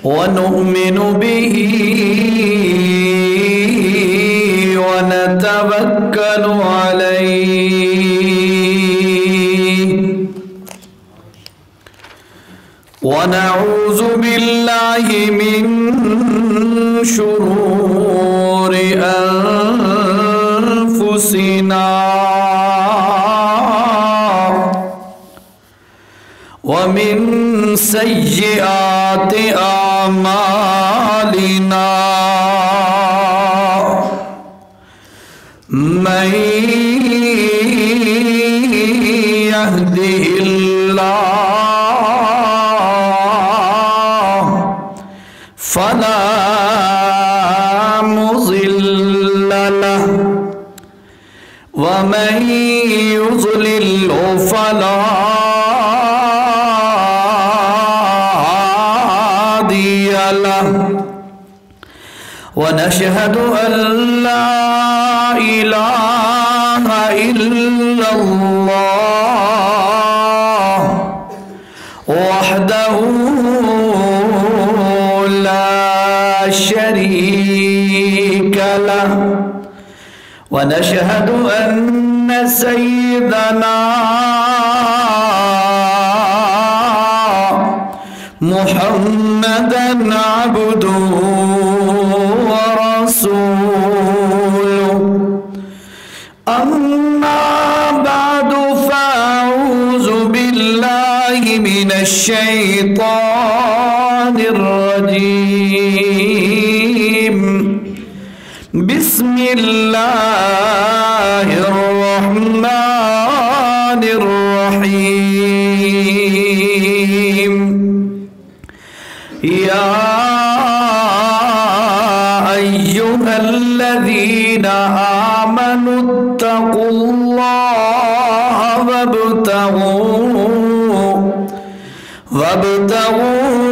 ونؤمن به ونتوكل عليه ونعوذ بالله من شرور أنفسنا ومن سيئات أعمالنا من يهده الله فلا مضل له ومن يضلل فلا هادي له ونشهد أن لا إله إلا الله وحده لا شريك له ونشهد أن سيدنا محمدًا عبده ورسوله أما بعد فأعوذ بالله من الشيطان الرجيم بسم الله الرحمن الرحيم يا أيها الذين آمنوا اتقوا الله وابتغوا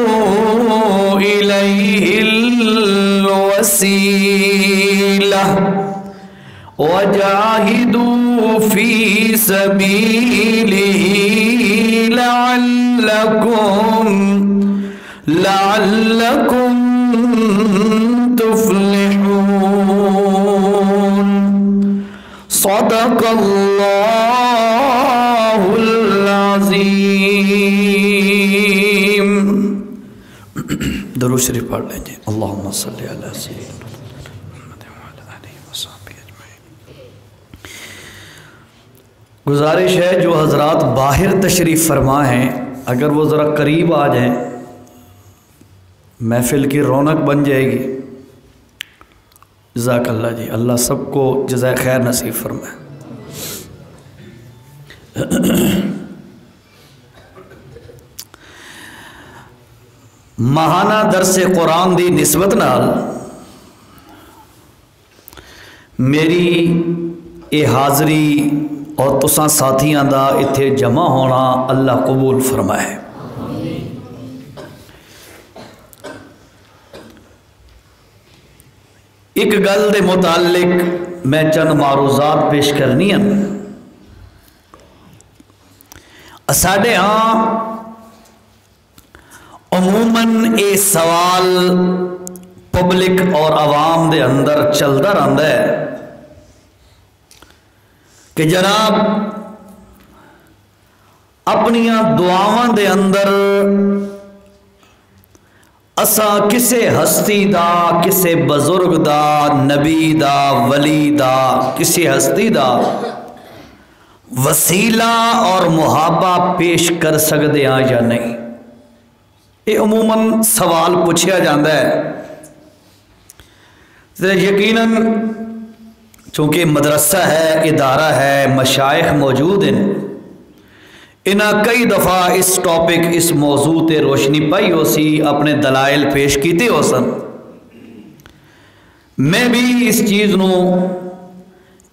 إليه الوسيلة وجاهدوا في سبيله لعلكم تفلحون صدق الله العظيم. درود شریف پڑھ لیں جی. اللہم صلی علی سیدنا محمد وعلی آلہ وصحبہ اجمعین. گزارش ہے جو حضرات باہر تشریف فرما ہیں اگر وہ ذرا قریب آ جائیں محفل کی رونق بن جائے گی. جزاک اللہ جی. اللہ سب کو جزائے خیر نصیب فرمائے. ماہانہ درس قرآن دی نسبت نال میری یہ حاضری اور تساں ساتھیاں دا اتھے جمع ہونا اللہ قبول فرمائے. ایک گل دے متعلق میں چند معروضات پیش کرنی ہیں. ساڈے ہاں عموماً یہ سوال پبلک اور عوام دے اندر چلتا رہتا ہے کہ جناب اپنیاں دعاواں دے اندر اسا کسے ہستی دا کسے بزرگ دا نبی دا ولی دا کسے ہستی دا وسیلہ اور محابہ پیش کر سکتے ہیں یا نہیں. یہ عموماً سوال پوچھا جاتا ہے. یقیناً چونکہ مدرسہ ہے ادارہ ہے مشائخ موجود ہیں انہاں کئی دفعہ اس ٹاپک اس موضوع تے روشنی پائی ہو سی اپنے دلائل پیش کیتے ہو سن. میں بھی اس چیز نو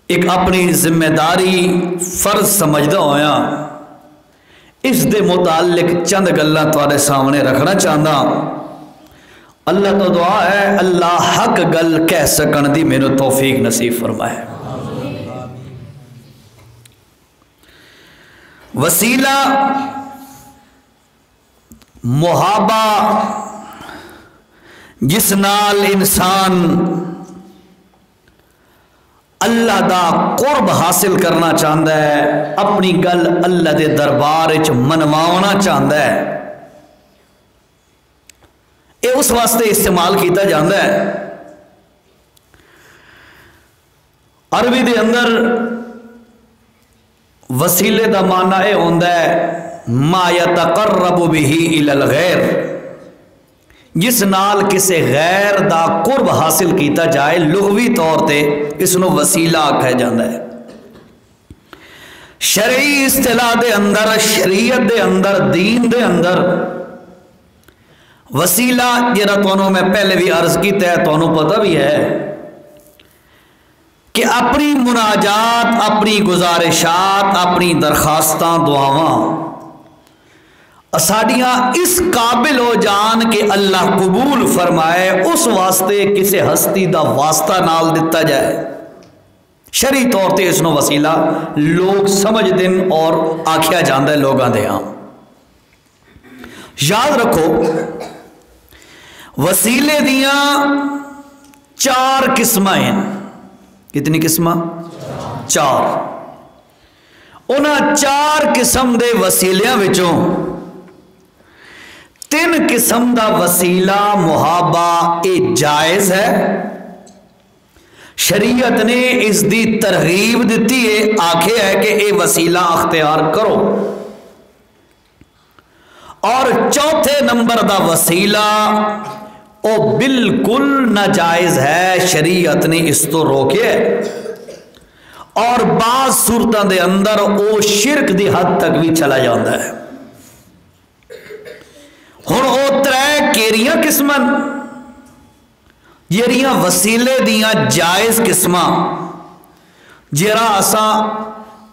ایک اپنی ذمہ داری فرض سمجھدا ہویا اس دے متعلق چند گلاں تواڈے سامنے رکھنا چاہتا. اللہ تو دعا ہے اللہ حق گل کہہ سکن دی مینوں توفیق نصیب فرمائے. وسیلہ محابہ جس نال انسان اللہ دا قرب حاصل کرنا چاہتا ہے، اپنی گل اللہ دے دربار وچ منوانا چاہتا ہے، یہ اس واسطے استعمال کیتا جاتا ہے۔ عربی دے اندر وسیلے دا معنی یہ ہوتا ہے ما یتقرب به الی الغیر، جس نال کسے غیر دا قرب حاصل کیتا جائے، لغوی طور تے اس نو وسیلہ آکھا جاتا ہے۔ شرعی اصطلاح دے اندر، شریعت دے اندر، دین دے اندر وسیلہ جڑا تانوں میں پہلے بھی عرض کیتا ہے، تانوں پتہ بھی ہے کہ اپنی مناجات، اپنی گزارشات، اپنی درخواستاں، دعاواں ساڈیاں اس قابل ہو جان کہ اللہ قبول فرمائے، اس واسطے کسی ہستی دا واسطہ نال دتا جائے۔ شرعی طور تے اس نو وسیلہ لوگ سمجھ دن اور آکھیا جاندا ہے لوگاں دے ہاں۔ یاد رکھو وسیلے دیاں 4 قسماں ہیں۔ کتنی قسماں؟ 4۔ انہاں 4 قسم دے وسیلیاں وچوں 3 قسم دا وسیلہ محابہ اے جائز ہے، شریعت نے اس دی ترغیب دیتی ہے، آکھے ہے کہ اے وسیلہ اختیار کرو۔ اور 4تھے نمبر دا وسیلہ او بالکل ناجائز ہے، شریعت نے اس تو روکے ہے، اور بعض صورتوں دے اندر او شرک دی حد تک بھی چلا جاتا ہے۔ ہن او 3 کیریاں قسماں جیڑیاں وسیلے دیاں جائز قسماں جیڑا اساں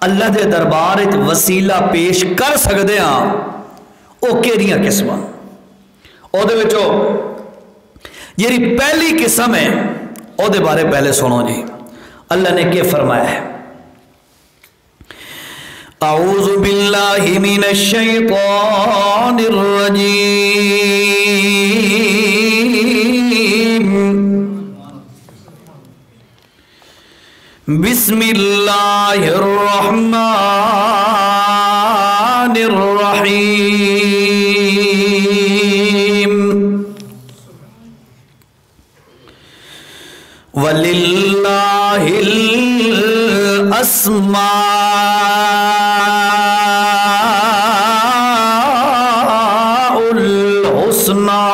اللہ دے دربار وچ وسیلہ پیش کر سکدے ہاں، او کیریاں قسماں؟ او دے وچوں جیڑی پہلی قسم ہے او دے بارے پہلے سنو جی، اللہ نے کیا فرمایا ہے؟ اعوذ باللہ من الشیطان الرجیم، بسم اللہ الرحمن الرحیم، وَلِلَّهِ الْأَسْمَاءُ الْحُسْنَى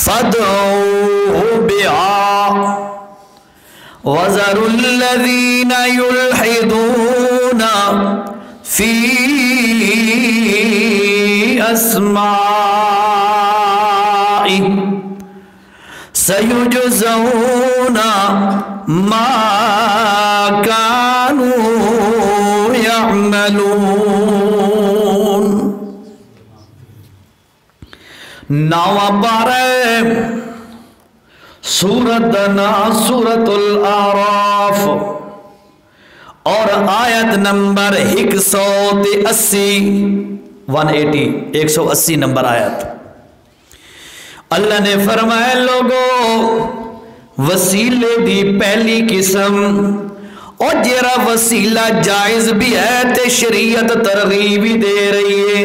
فَادْعُوهُ بِهَا وَذَرُوا الَّذِينَ يُلْحِدُونَ فِي أَسْمَائِهِ سَيُجْزَوْنَ مَا كَانُوا يَعْمَلُونَ۔ ناواں پارے سورت سورت الاعراف اور آیت نمبر 180 نمبر آیت، اللہ نے فرمایا لوگو وسیلے دی پہلی قسم، اور جیرا وسیلہ جائز بھی ہے تے شریعت ترغیب بھی دے رہی ہے،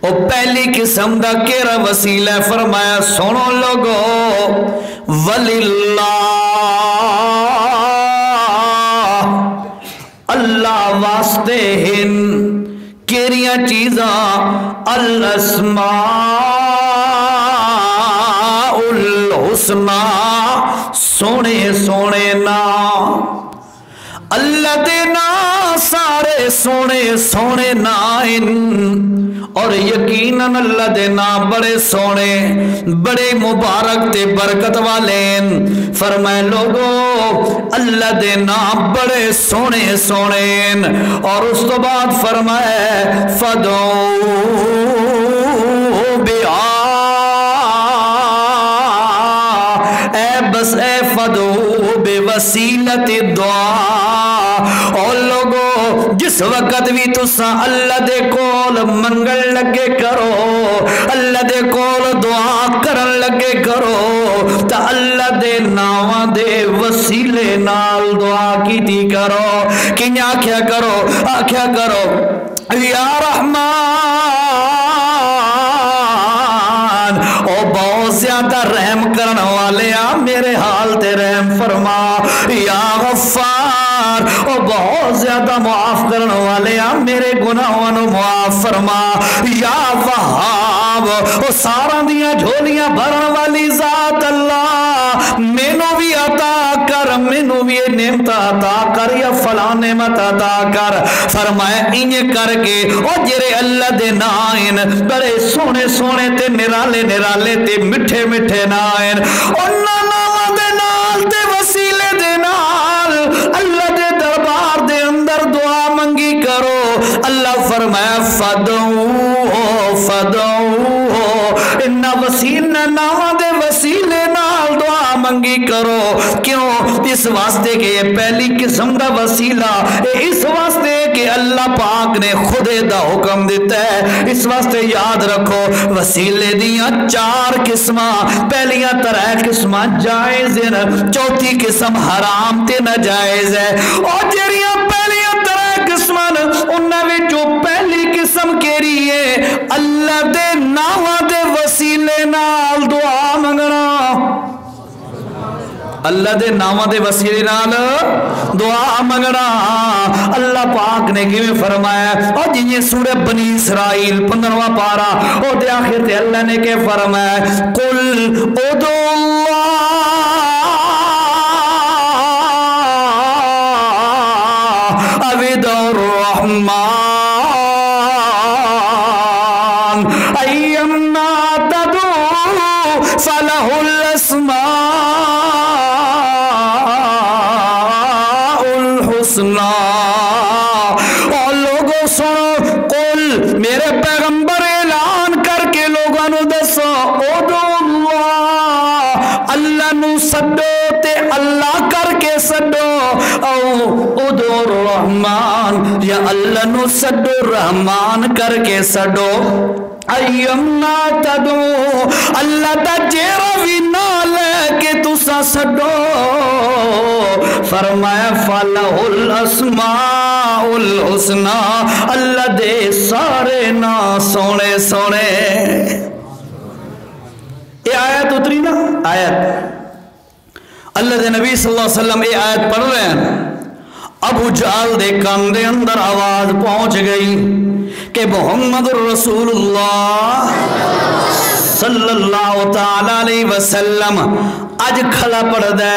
اور پہلی قسم دا کیرا وسیلہ فرمایا سنو لوگو، وَلِلَّهِ اللہ واسطے ہن کیریاں چیزاں، الاسماء الحسنى سونے سونے نام، اللہ دے نام سارے سونے سونے نام، اور یقیناً اللہ دے نام بڑے سونے بڑے مبارک تے برکت والے، فرمائے لوگو اللہ دے نام بڑے سونے سونے، اور اس تو بعد فرمائے فَادْعُوهُ بِهَا، اے بس اے فَادْعُوهُ بِوَسِيلَةِ الدُّعَاء، اور لوگو جس وقت بھی تساں اللہ دے کول منگل لگے کرو اللہ دے کول دعا کرن لگے کرو تا اللہ دے ناواں دے وسیلے نال دعا کیتی کرو کیاں آکھیا کرو یا رحمان او بہت زیادہ رحم کرن والے میرے حال تے رحم فرما یا غفار او بہت زیادہ معاف کرن والے میرے گناہوں نو معاف فرما یا وہاب او سارا دیاں جھولیاں بھرن والی ذات اللہ مینو بھی عطا کر مینو بھی نعمت عطا کر یا فلاں نعمت عطا کر فرمایا انج کر کے او جڑے اللہ دے نائن بڑے سونے سونے تے نرالے نرالے تے مٹھے مٹھے نائن انہاں ناواں دے نال تے وسیلے دے نال اللہ دے دربار دے اندر دعا منگی کرو اللہ فرمایا فدعو انہا وسیلہ ناواں دے وسیلے نال دعا منگی کرو کیوں اس واسطے کہ یہ پہلی قسم دا وسیلہ اس واسطے کہ اللہ پاک نے خود دا حکم دیتا ہے اس واسطے یاد رکھو وسیلے دیاں 4 قسماں پہلیاں 3 قسماں جائز ہیں چوتھی قسم حرام تے ناجائز ہے اور جڑیاں پہلیاں 3 قسماں انہاں وچوں پہلی قسم کیڑی ہے اللہ دے ناواں دے وسیلے نال دعا منگنا اللہ دے نامہ دے وسیلے نال دعا منگنا اللہ پاک نے کیویں فرمایا اور جنہیں سورہ بنی اسرائیل 15واں پارہ اور دے آخر تے اللہ نے کہ فرمایا قل ادعوا اللہ او ادعوا الرحمن ایما تدعوا فلہ الاسماء اور لوگوں سنو قل میرے پیغمبر اعلان کر کے لوگوں نو دسو ادعو اللہ اللہ نو سدو تے اللہ کر کے سدو او ادعو الرحمن یا اللہ نو سدو رحمان کر کے سدو ایمنا تدعو اللہ دا جیرا بھی نہ لے کے تسا سدو فرمایا فَلَهُ الْأَسْمَاءُ الْحُسْنَى اللہ دے سارے نا سونے سونے یہ آیت اتری نا آیت اللہ دے نبی صلی اللہ علیہ وسلم یہ آیت پڑھ رہے ہیں ابو جہل دے کان دے اندر آواز پہنچ گئی کہ محمد رسول اللہ صلی اللہ تعالی علیہ وسلم اج کھلا پڑھ دے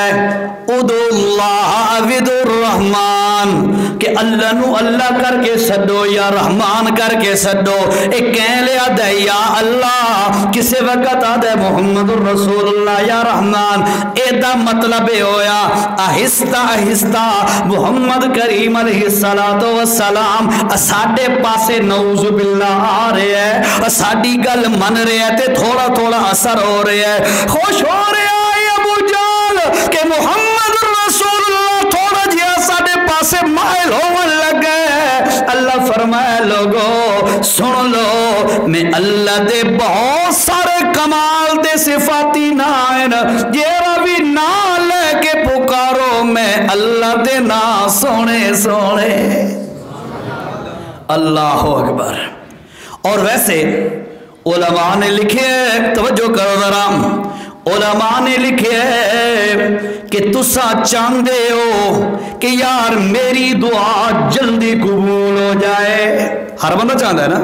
ادعو اللہ ودعو الرحمن کہ اللہ نو اللہ کر کے سدو یا رحمان کر کے سدو ایک کہہ لیا دے یا اللہ کسے وقت آدھے محمد رسول اللہ یا رحمان ایدہ مطلب ہویا آہستہ آہستہ محمد کریم علیہ السلام ساڑھے پاسے نعوذ باللہ آ رہے ہیں ساڑھی گل من رہے ہیں تے تھوڑا تھوڑا اثر ہو رہے ہیں خوش ہو رہے ہیں ابو جہل کہ محمد رسول اللہ تھوڑا جیا ساڑھے پاسے مائل ہونے لگے اللہ فرمائے لوگو سن لو میں اللہ دے بہت سارے کمال دے صفاتی نائن یہ روی نہ لے کے پکارو میں اللہ دے نا سونے سونے اللہ اکبر اور ویسے علماء نے لکھے توجہ کرو ذرا علماء نے لکھے کہ تسا چاندے ہو کہ یار میری دعا جلدی قبول ہو جائے ہر بندہ چاندہ ہے نا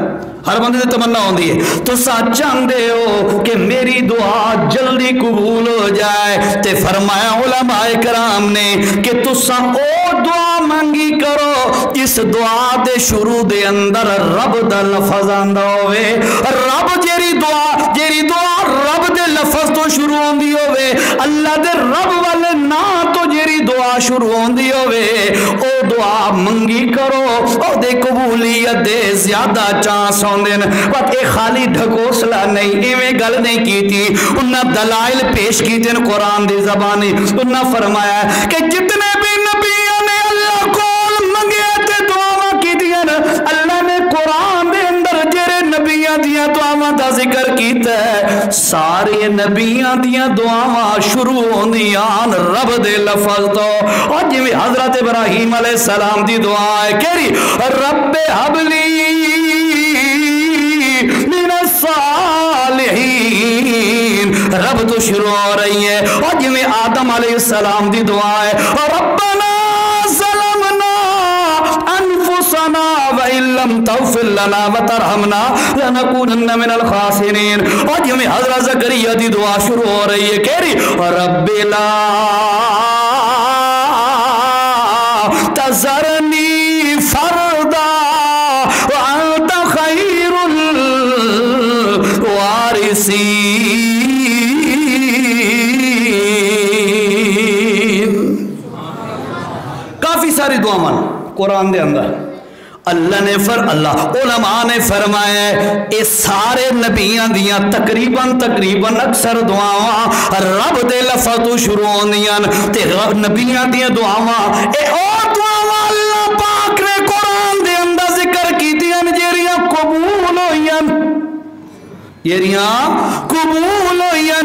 ہر بندے سے تمنا ہوندی ہے تو ساتھ چاندے ہو کہ میری دعا جلدی قبول ہو جائے تے فرمایا علماء کرام نے کہ تسا او دعا مانگی کرو اس دعا دے شروع دے اندر رب دا لفظ آندہ ہوئے رب جیری دعا رب دے لفظ تو شروع ہوندی ہوئے اللہ دے رب والے نا تو جیری دعا شروع ہوندی ہوئے او دعا منگی کرو او دے قبولیت دے زیادہ چانس ہوندن وقت ایک خالی ڈھکوسلا نہیں ایویں گل نہیں کی تھی انہاں دلائل پیش کی تھی قرآن دی زبانی انہاں فرمایا کہ جتنے بھی نبیوں نے اللہ کو منگے تھے دعا کی تھی اللہ نے قرآن دے اندر دیاں دعاواں دا ذکر کیتا ہے سارے نبیاں دیاں دعاواں شروع ہوندیاں رب دے لفظ تو اور جویں حضرت ابراہیم علیہ السلام دی دعا ہے کہڑی رب حبلی من الصالحین رب تو شروع ہو رہی ہے اور جویں آدم علیہ السلام دی دعا ہے ربنا ظلمنا انفسنا وان لم تغفر لنا وترحمنا لنكونن من الخاسرین اور جویں حضرت زکریا دی دعا شروع ہو رہی ہے کہڑی رب لا تذرنی فردا وانت خیر الوارثین کافی ساری دعاواں قرآن دے اندر اللہ نے علماء نے فرمایا اے سارے نبیاں دیاں تقریباً اکثر دعاواں رب دے لفظ تو شروع ہوندیاں تے نبیاں دیاں دعاواں اے اور دعاواں اللہ پاک نے قرآن دے اندر ذکر کیتیاں جیڑیاں قبول ہوئیاں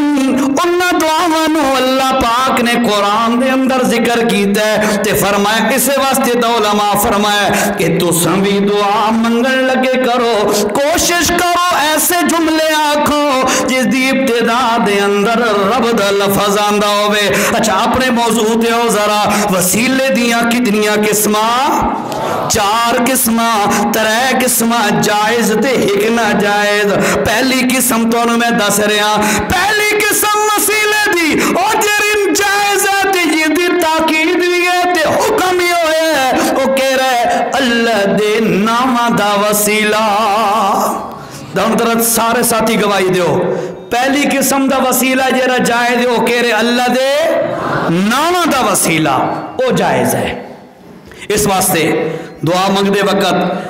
انہاں دعاواں نو اللہ پاک نے قرآن دے اندر ذکر کیتا ہے تے فرمایا اسے واسطے تو علماء فرمایا کہ تساں بھی دعا منگن لگے کرو کوشش کرو ایسے جملے آکھو جس دی ابتدا دے اندر رب دا لفظ آندا ہوئے اچھا اپنے موضوع تے ہو ذرا وسیلے دیاں کتنیاں قسماں 4 قسماں 3 قسماں جائز تے ایک ناجائز پہلی قسم تو میں دس رہا پہلی قسم وسیلے دی اور جرین جائز ہے تے یہ دی تاکید بھی ہے تے حکم ہی ہوئے ہے وہ کہہ رہے اللہ دے نامہ دا وسیلہ دم درد سارے ساتھی گواہی دیو پہلی قسم دا وسیلہ جرا جائز ہے وہ کہہ رہے اللہ دے نامہ دا وسیلہ وہ جائز ہے اس واسطے دعا منگ دے وقت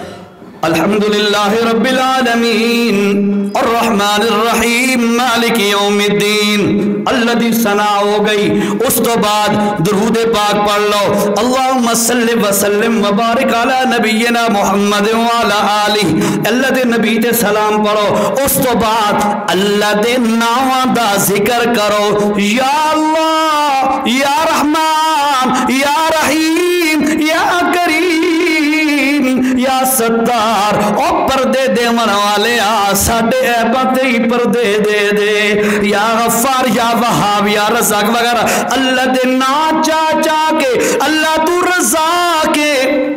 الحمدللہ رب العالمین الرحمن الرحیم مالک یوم الدین اللہ دی ثنا ہو گئی اس تو بعد درود پاک پڑھ لو اللہم صلی وسلم وبارک علی نبینا محمد وعلی آلہ اللہ دے نبی تے سلام پڑھو اس تو بعد اللہ دے نامہ دا ذکر کرو یا اللہ یا رحمان یا رحیم یا کریم یا ستار او پردے دے من والے ساڑھے عیبت ہی پردے دے دے یا غفار یا وہاب یا رزاق وغیرہ اللہ دے نا چاچا کے اللہ تو رزا کے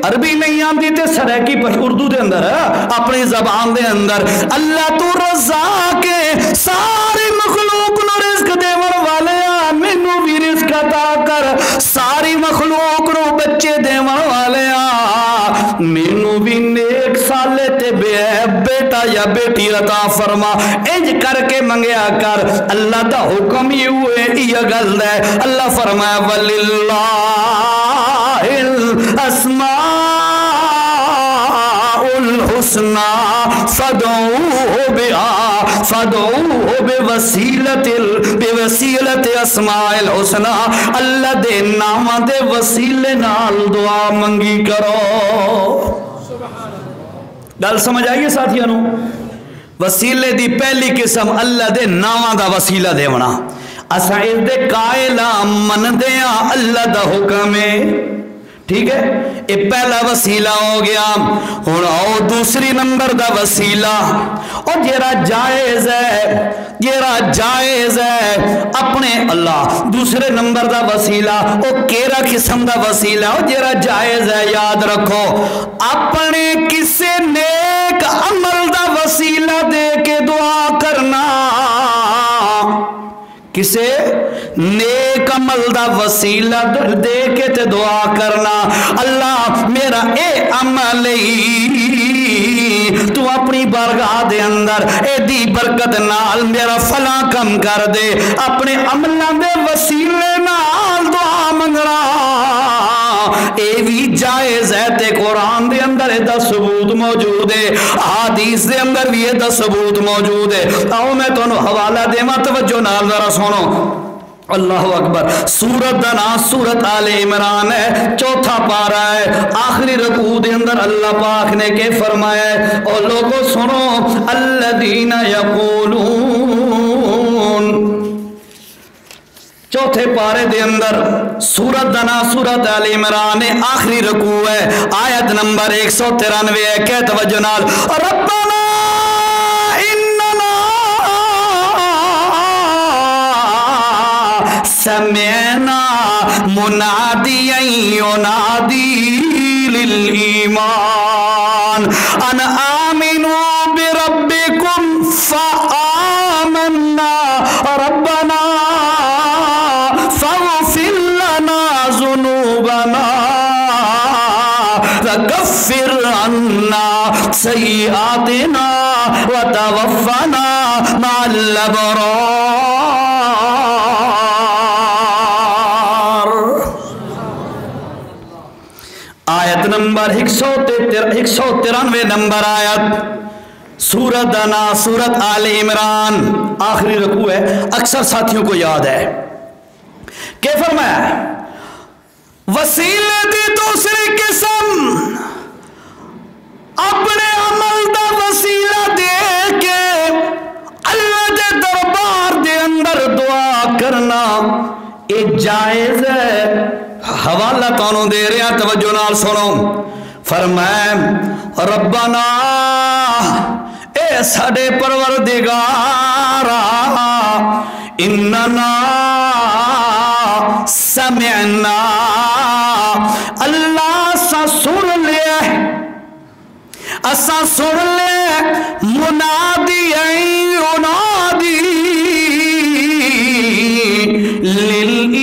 عربی نہیں آمدی تے سریکی پر اردو دے اندر اپنی زبان دے اندر اللہ تو رزا کے ساری مخلوق نو رزق دے من والے مینو بھی رزق عطا کر ساری مخلوق نو بچے دے من والے مینو بھی نیک سالے تے بیٹا یا بیٹی عطا فرما انج کر کے منگیا کر اللہ دا حکم ہی ہوئے یہ گل ہے اللہ فرمایا وَلِلَّهِ الْأَسْمَاءُ الْحُسْنَى فَادْعُوهُ بِوَسِيلَةِ اسْمَاءِ الْحُسْنَى اللہ دے نامہ دے وسیلے نال دعا منگی کرو گل سمجھ آئیے ساتھیانو وسیلے دی پہلی قسم اللہ دے نامہ دا وسیلہ دے ونا اساں اس دے قائلہ من دیاں اللہ دا حکم ہے ٹھیک ہے یہ پہلا وسیلہ ہو گیا اور دوسری نمبر دا وسیلہ اور جیرا جائز ہے اپنے اللہ دوسرے نمبر دا وسیلہ اور کیرا قسم دا وسیلہ اور جیرا جائز ہے یاد رکھو اپنے کسے نیک عمل دا وسیلہ دے کے دعا کرنا کسے نیک عمل دا وسیلہ دے کے تے دعا کرنا اللہ میرا اے عمل تو اپنی بارگاہ دے اندر اے دی برکت نال میرا فلاں کم کر دے اپنے عملہ دے وسیلے نال دعا منگنا اے بھی جائز ہے تے قرآن دے اندر اے دا ثبوت موجود ہے حدیث دے اندر بھی اے دا ثبوت موجود ہے آؤ میں تو حوالہ دے ماں توجہ نال ذرا سنو اللہ اکبر. سورت دا نام سورت آل عمران ہے، چوتھا پارہ ہے. آخری رکوع دے اندر اللہ پاک نے کہ فرمایا ہے اور لوگوں سنو، الذین یقولون، چوتھے پارے دے اندر سورت دا نام سورت آل عمران ہے، آخری رکوع ہے، آیت نمبر 193 ہے. کہ توجہ نال، ربنا سمعنا مناديا ينادي للإيمان أن آمنوا بربكم فآمنا ربنا فاغفر لنا ذنوبنا وكفر عنا سيئاتنا وتوفنا مع الأبرار. آیت نمبر 193 نمبر آیت سورت دانا سورت آل عمران، آخری رکوع ہے. اکثر ساتھیوں کو یاد ہے کہ فرمایا وسیلے دی دوسری قسم اپنے عمل دا وسیلہ دے کے اللہ دے دربار دے اندر دعا کرنا یہ جائز ہے. حوالہ تانوں دے رہے ہیں، توجہ نال سنو. فرمائے ربنا اے ساڈے پروردگارا اننا سمعنا، اللہ سا سن لے، اسا سن لے منادی ینادی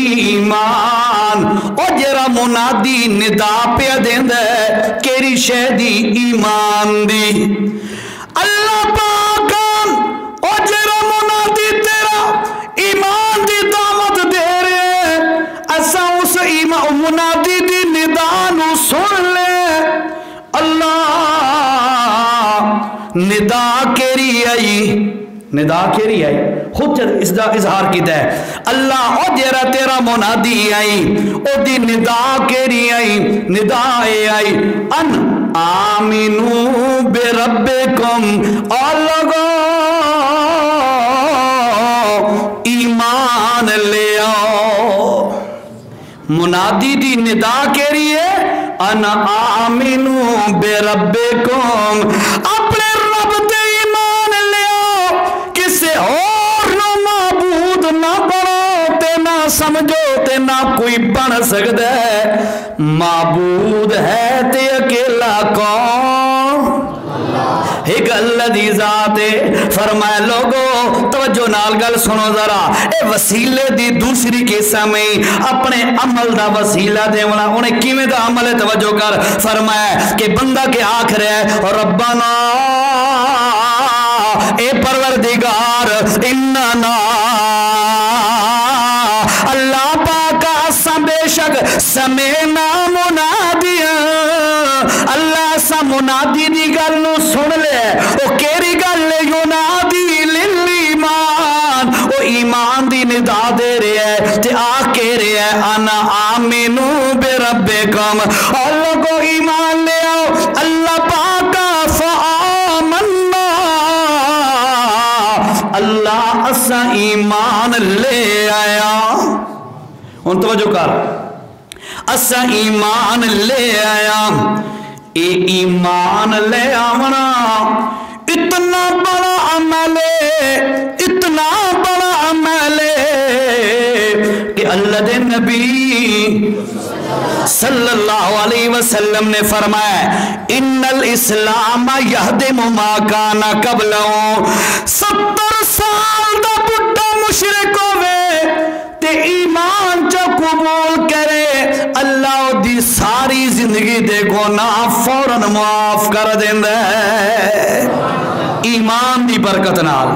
للایمان، او جرا منادی ندا پہ دیندا ہے کیڑی شے دی؟ ایمان دی. اللہ پاک او جرا منادی تیرا ایمان دی دعوت دے رہے، اسا اس ایمان منادی دی ندا نو سن لے. اللہ ندا کیری آئی، ندا کیری آئی خود اس دا اظہار کیتا ہے. اللہ او جیرا تیرا منادی آئی او دی ندا کیری آئی، ندا آئی ان آمینو بربکم، اور لوگو ایمان لے آؤ. منادی دی ندا کیری ہے ان آمینو بربکم، اپنے رب تے ایمان لے آؤ، کسے اور نہ معبود نہ بنو تے نہ سمجھو تے نہ کوئی بن سکتا ہے. معبود ہے تے اکیلا کون؟ ایک اللہ دی ذات ہے. فرمایا لوگو توجہ نال گل سنو ذرا، اے وسیلے دی دوسری قسم ہے اپنے عمل دا وسیلہ دیونا. انہیں کیویں دا عمل ہے؟ توجہ کر. فرمایا کہ بندہ کے آکھ رہا ہے ربنا اے پروردگار اننا، اللہ پاک اساں بے شک سمینا منادیا، اللہ سا منادی دی گل نو سن لے. او کیری گل ہے؟ ینادی للایمان، او ایمان دی ندا دے رہے ہے تے آ کے رہے ہے انا آمینو بربکم، اور لوگو ایمان لے آؤ اللہ پاک. فآمنا، اللہ اسا ایمان لے آیا. ان توجہ کر، اسا ایمان لے آیا. اے ایمان لے آونا اتنا بڑا عمل ہے، اتنا بڑا عمل ہے کہ اللہ دے نبی صلی اللہ علیہ وسلم نے فرمایا ان الاسلام یہدم ما کان قبلہ. 70 سال دا بڈھا مشرک ہوئے تے ایمان جو قبول کرے، اللہ دی ساری زندگی دے گناہ فوراً معاف کر دیندا ہے. ایمان دی برکت نال،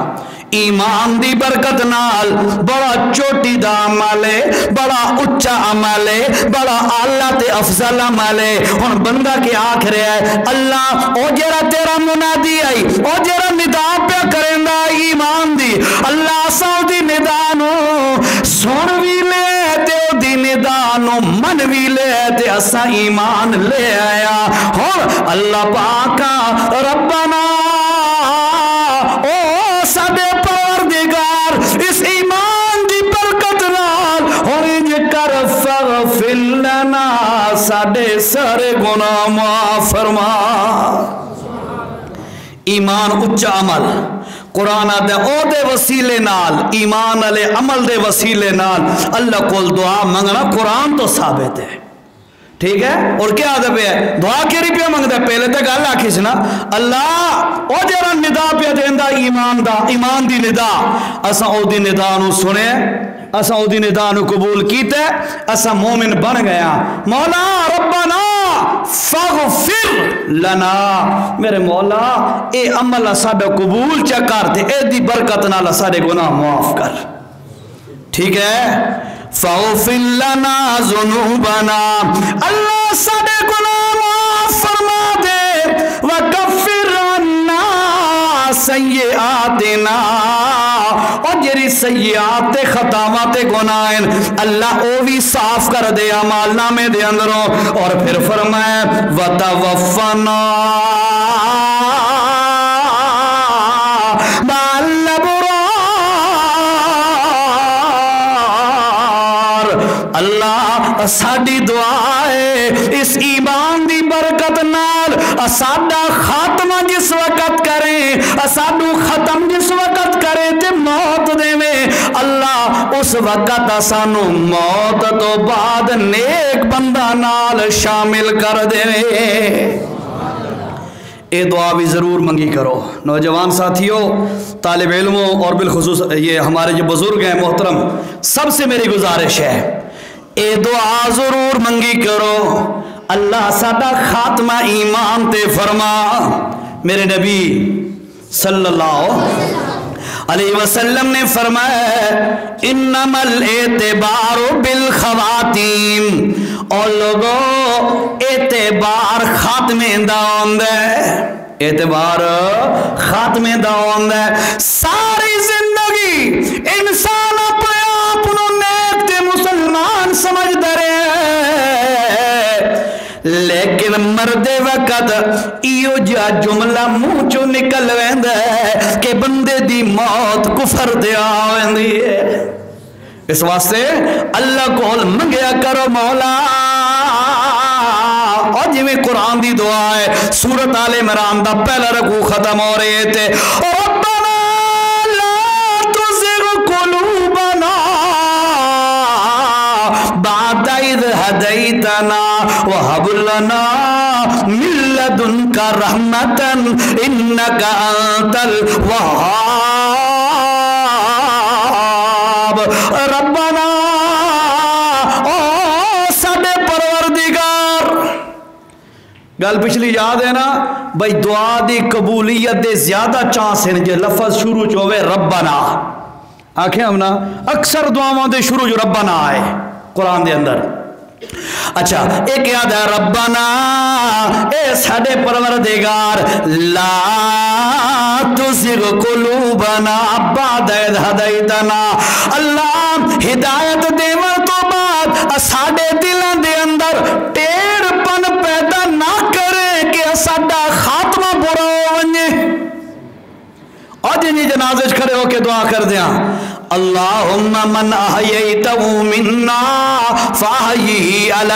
ایمان دی برکت نال بڑا چوٹی دا عمل ہے، بڑا اچھا عمل ہے، بڑا اعلیٰ تے افضل عمل ہے. ہن بندہ کے آکھ رہا ہے اللہ او جڑا تیرا منادی آئی، او جڑا ندا پہ کریندا ایمان دی، اللہ ساؤ دی ندا نو سن نو من بھی لے تے اسا ایمان لے آیا ہن اللہ پاکا ربنا او ساڈے پروردگار اس ایمان دی برکت نال ہن انج کر فاغفر لنا ساڈے سارے گناہ معاف فرما ایمان اچا عمل قرآن دے او دے وسیلے نال ایمان علی عمل دے وسیلے نال اللہ کول دعا منگنا قرآن تو ثابت ہے ٹھیک ہے اور کیا عدب ہے دعا کیری پہ منگ دے پہلے تے گل آکھی سی نا اللہ او جڑا ندا پہ دیندا ایمان دی ندا اساں او دی ندا نو سنے اساں او دی ندا نو قبول کیتے اساں مومن بن گیا مولا ربنا فاغفر لنا میرے مولا اے عمل ساڈا قبول چا کر تے اے دی برکت نال سارے گناہ معاف کر ٹھیک ہے فاغفر لنا ذنوبنا اللہ سارے گناہ معاف فرما دے وکفر عنا سیئاتنا اور جری سیئات خطاوات گناہیں اللہ او بھی صاف کر دے اعمال نامے دے اندروں اور پھر فرمائے وتوفنا اللہ ساڈی دعا ہے اس ایمان دی برکت نال ساڈا خاتمہ جس وقت کریں ساڈو ختم جس وقت کریں تے موت دے اللہ اس وقت سانو موت تو بعد نیک بندہ نال شامل کر دے اے دعا بھی ضرور منگی کرو نوجوان ساتھیوں طالب علموں اور بالخصوص یہ ہمارے جو بزرگ ہیں محترم سب سے میری گزارش ہے اے دعا ضرور منگی کرو اللہ ساڈا خاتمہ ایمان تے فرما میرے نبی صلی اللہ علیہ وسلم نے فرمایا انما الاعتبار بالخواتیم اور لوگوں اعتبار خاتمے دا ہوندا ہے اعتبار خاتمے دا ہوندا ہے ساری زندگی انسان اپنے آپ نو نیک تے مسلمان سمجھدا رہے لیکن مردے وقت ایو جا جملہ منہ چوں نکل ویندا ہے کہ بندے دی موت کفر تے آ ویندی ہے اس واسطے اللہ کول منگیا کرو مولا اور جی میں قرآن دی دعا ہے سورت آل عمران دا پہلا رکوع ختم ہو رہے تھے ربنا لا تزغ قلوبنا بعد اذ هديتنا وهب لنا من لدنك رحمة انك انت الوهاب ربنا گل پچھلی یاد ہے نا بھائی دعا دی قبولیت دے زیادہ چانس ہیں جے لفظ شروع چوے ربنا آنکھیں ہم نا اکثر دعاواں دے شروع جو ربنا آئے قرآن دے اندر اچھا ایک یاد ہے ربنا اے ساڈے پروردگار لا تزغ قلوبنا بعد اذ ہدیتنا اللہ ہدایت دیون تو بعد ساڈے دلاں دے اندر ٹیڑھ پن پیدا نہ کرے کہ ساڈا خاتمہ برا ہو ونجے اور جنہی جنازے کھڑے ہو کے دعا کر دیاں اللہم من احییتو منا فاحیہ علی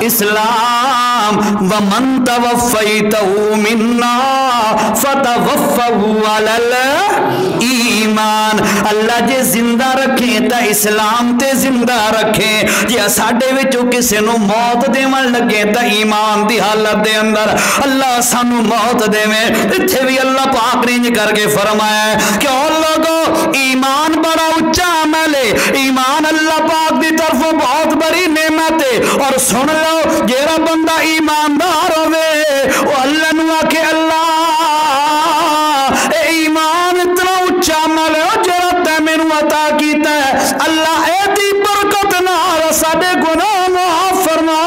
الاسلام ومن توفیتو منا فتوفہو علی الایمان اللہ جے زندہ رکھیں تا اسلام تے زندہ رکھیں جے ساڈے وچوں کسے نو موت دیون لگے تا ایمان دی حالت دے اندر اللہ سانو موت دیویں اتھے بھی اللہ پاک نے کر کے فرمایا کہ اور لوگوں ایمان بڑا اچھا عمل ہے ایمان اللہ پاک دی طرف بہت بڑی نعمت ہے اور سن لو جیرا بندہ ایماندار ہوئے وہ اللہ نو آکے اللہ اے ایمان اتنا اچھا عمل ہے جیرا تے میں نو عطا کیتا ہے اللہ اے دی برکت نال ساڈے گناہ معاف فرما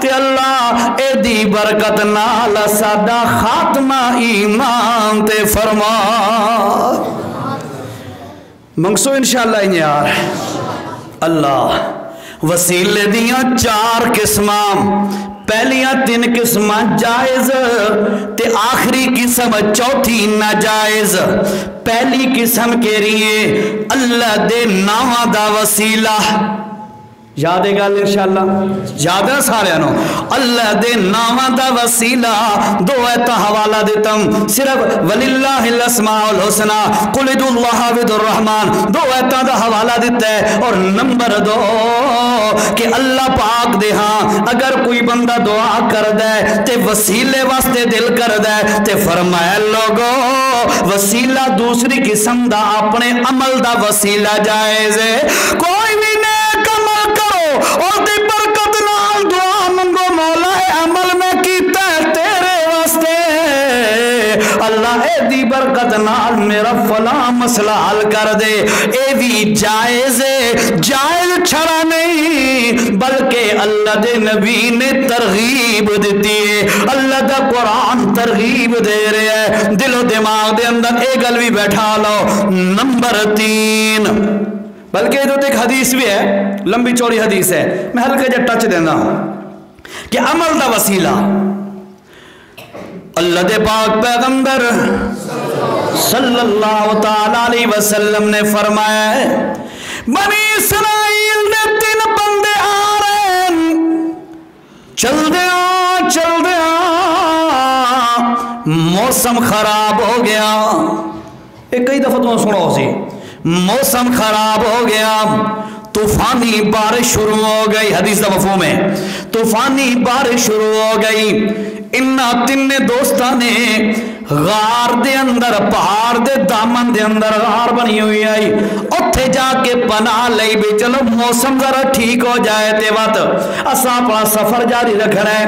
تے اللہ اے دی برکت نال ساڈا خاتمہ ایمان تے فرما منگسو انشاءاللہ انہیں یار اللہ وسیلے دیاں 4 قسماں، پہلیاں 3 قسماں جائز تے آخری قسم چوتھی ناجائز۔ پہلی قسم کہڑی ہے؟ اللہ دے ناواں دا وسیلہ، یاد ہے گل انشاءاللہ؟ یاد ہے سارے نو؟ اللہ دے ناواں دا وسیلہ دو ایتا حوالہ دیتم، صرف وللہ الاسماء الحسنى قل ادعوا اللہ ودعوا الرحمن، دو ایتا دا حوالہ دیتا ہے۔ اور نمبر 2 کہ اللہ پاک دے ہاں اگر کوئی بندہ دعا کر دے تے وسیلے واسطے دل کر دے تے فرمایا لوگو وسیلہ دوسری قسم دا اپنے عمل دا وسیلہ جائز ہے۔ کوئی بھی نیک عمل کرو اور دی برکت نال دعا منگو، مولا عمل میں کیتا ہے تیرے واسطے، اللہ اے دی برکت نال میرا فلاں مسئلہ حل کر دے، اے بھی جائز ہے۔ جائز چھڑا نہیں بلکہ اللہ دے نبی نے ترغیب دیتی ہے، اللہ دا قرآن ترغیب دے رہے ہیں، دل و دماغ دے اندر اے گل بھی بیٹھا لو۔ نمبر 3 بلکہ ادھر ایک حدیث بھی ہے، لمبی چوڑی حدیث ہے، میں ہلکے جا ٹچ دینا ہوں کہ عمل دا وسیلہ اللہ دے پاک پیغمبر صلی اللہ تعالی علیہ وسلم نے فرمایا ہے بنی اسرائیل نے 3 بندے آ رہے ہیں، چل دیا موسم خراب ہو گیا، ایک کئی دفعہ تمہیں سنو سی، موسم خراب ہو گیا، طوفانی بارش شروع ہو گئی، حدیث کا مفہوم ہے طوفانی بارش شروع ہو گئی۔ انہاں 3 دوستاں نے غار دے اندر، پہاڑ دے دامن دے اندر غار بنی ہوئی آئی، اتھے جا کے پناہ لئی بھی چلو موسم ذرا ٹھیک ہو جائے تے وقت اساں اپنا سفر جاری رکھنا ہے۔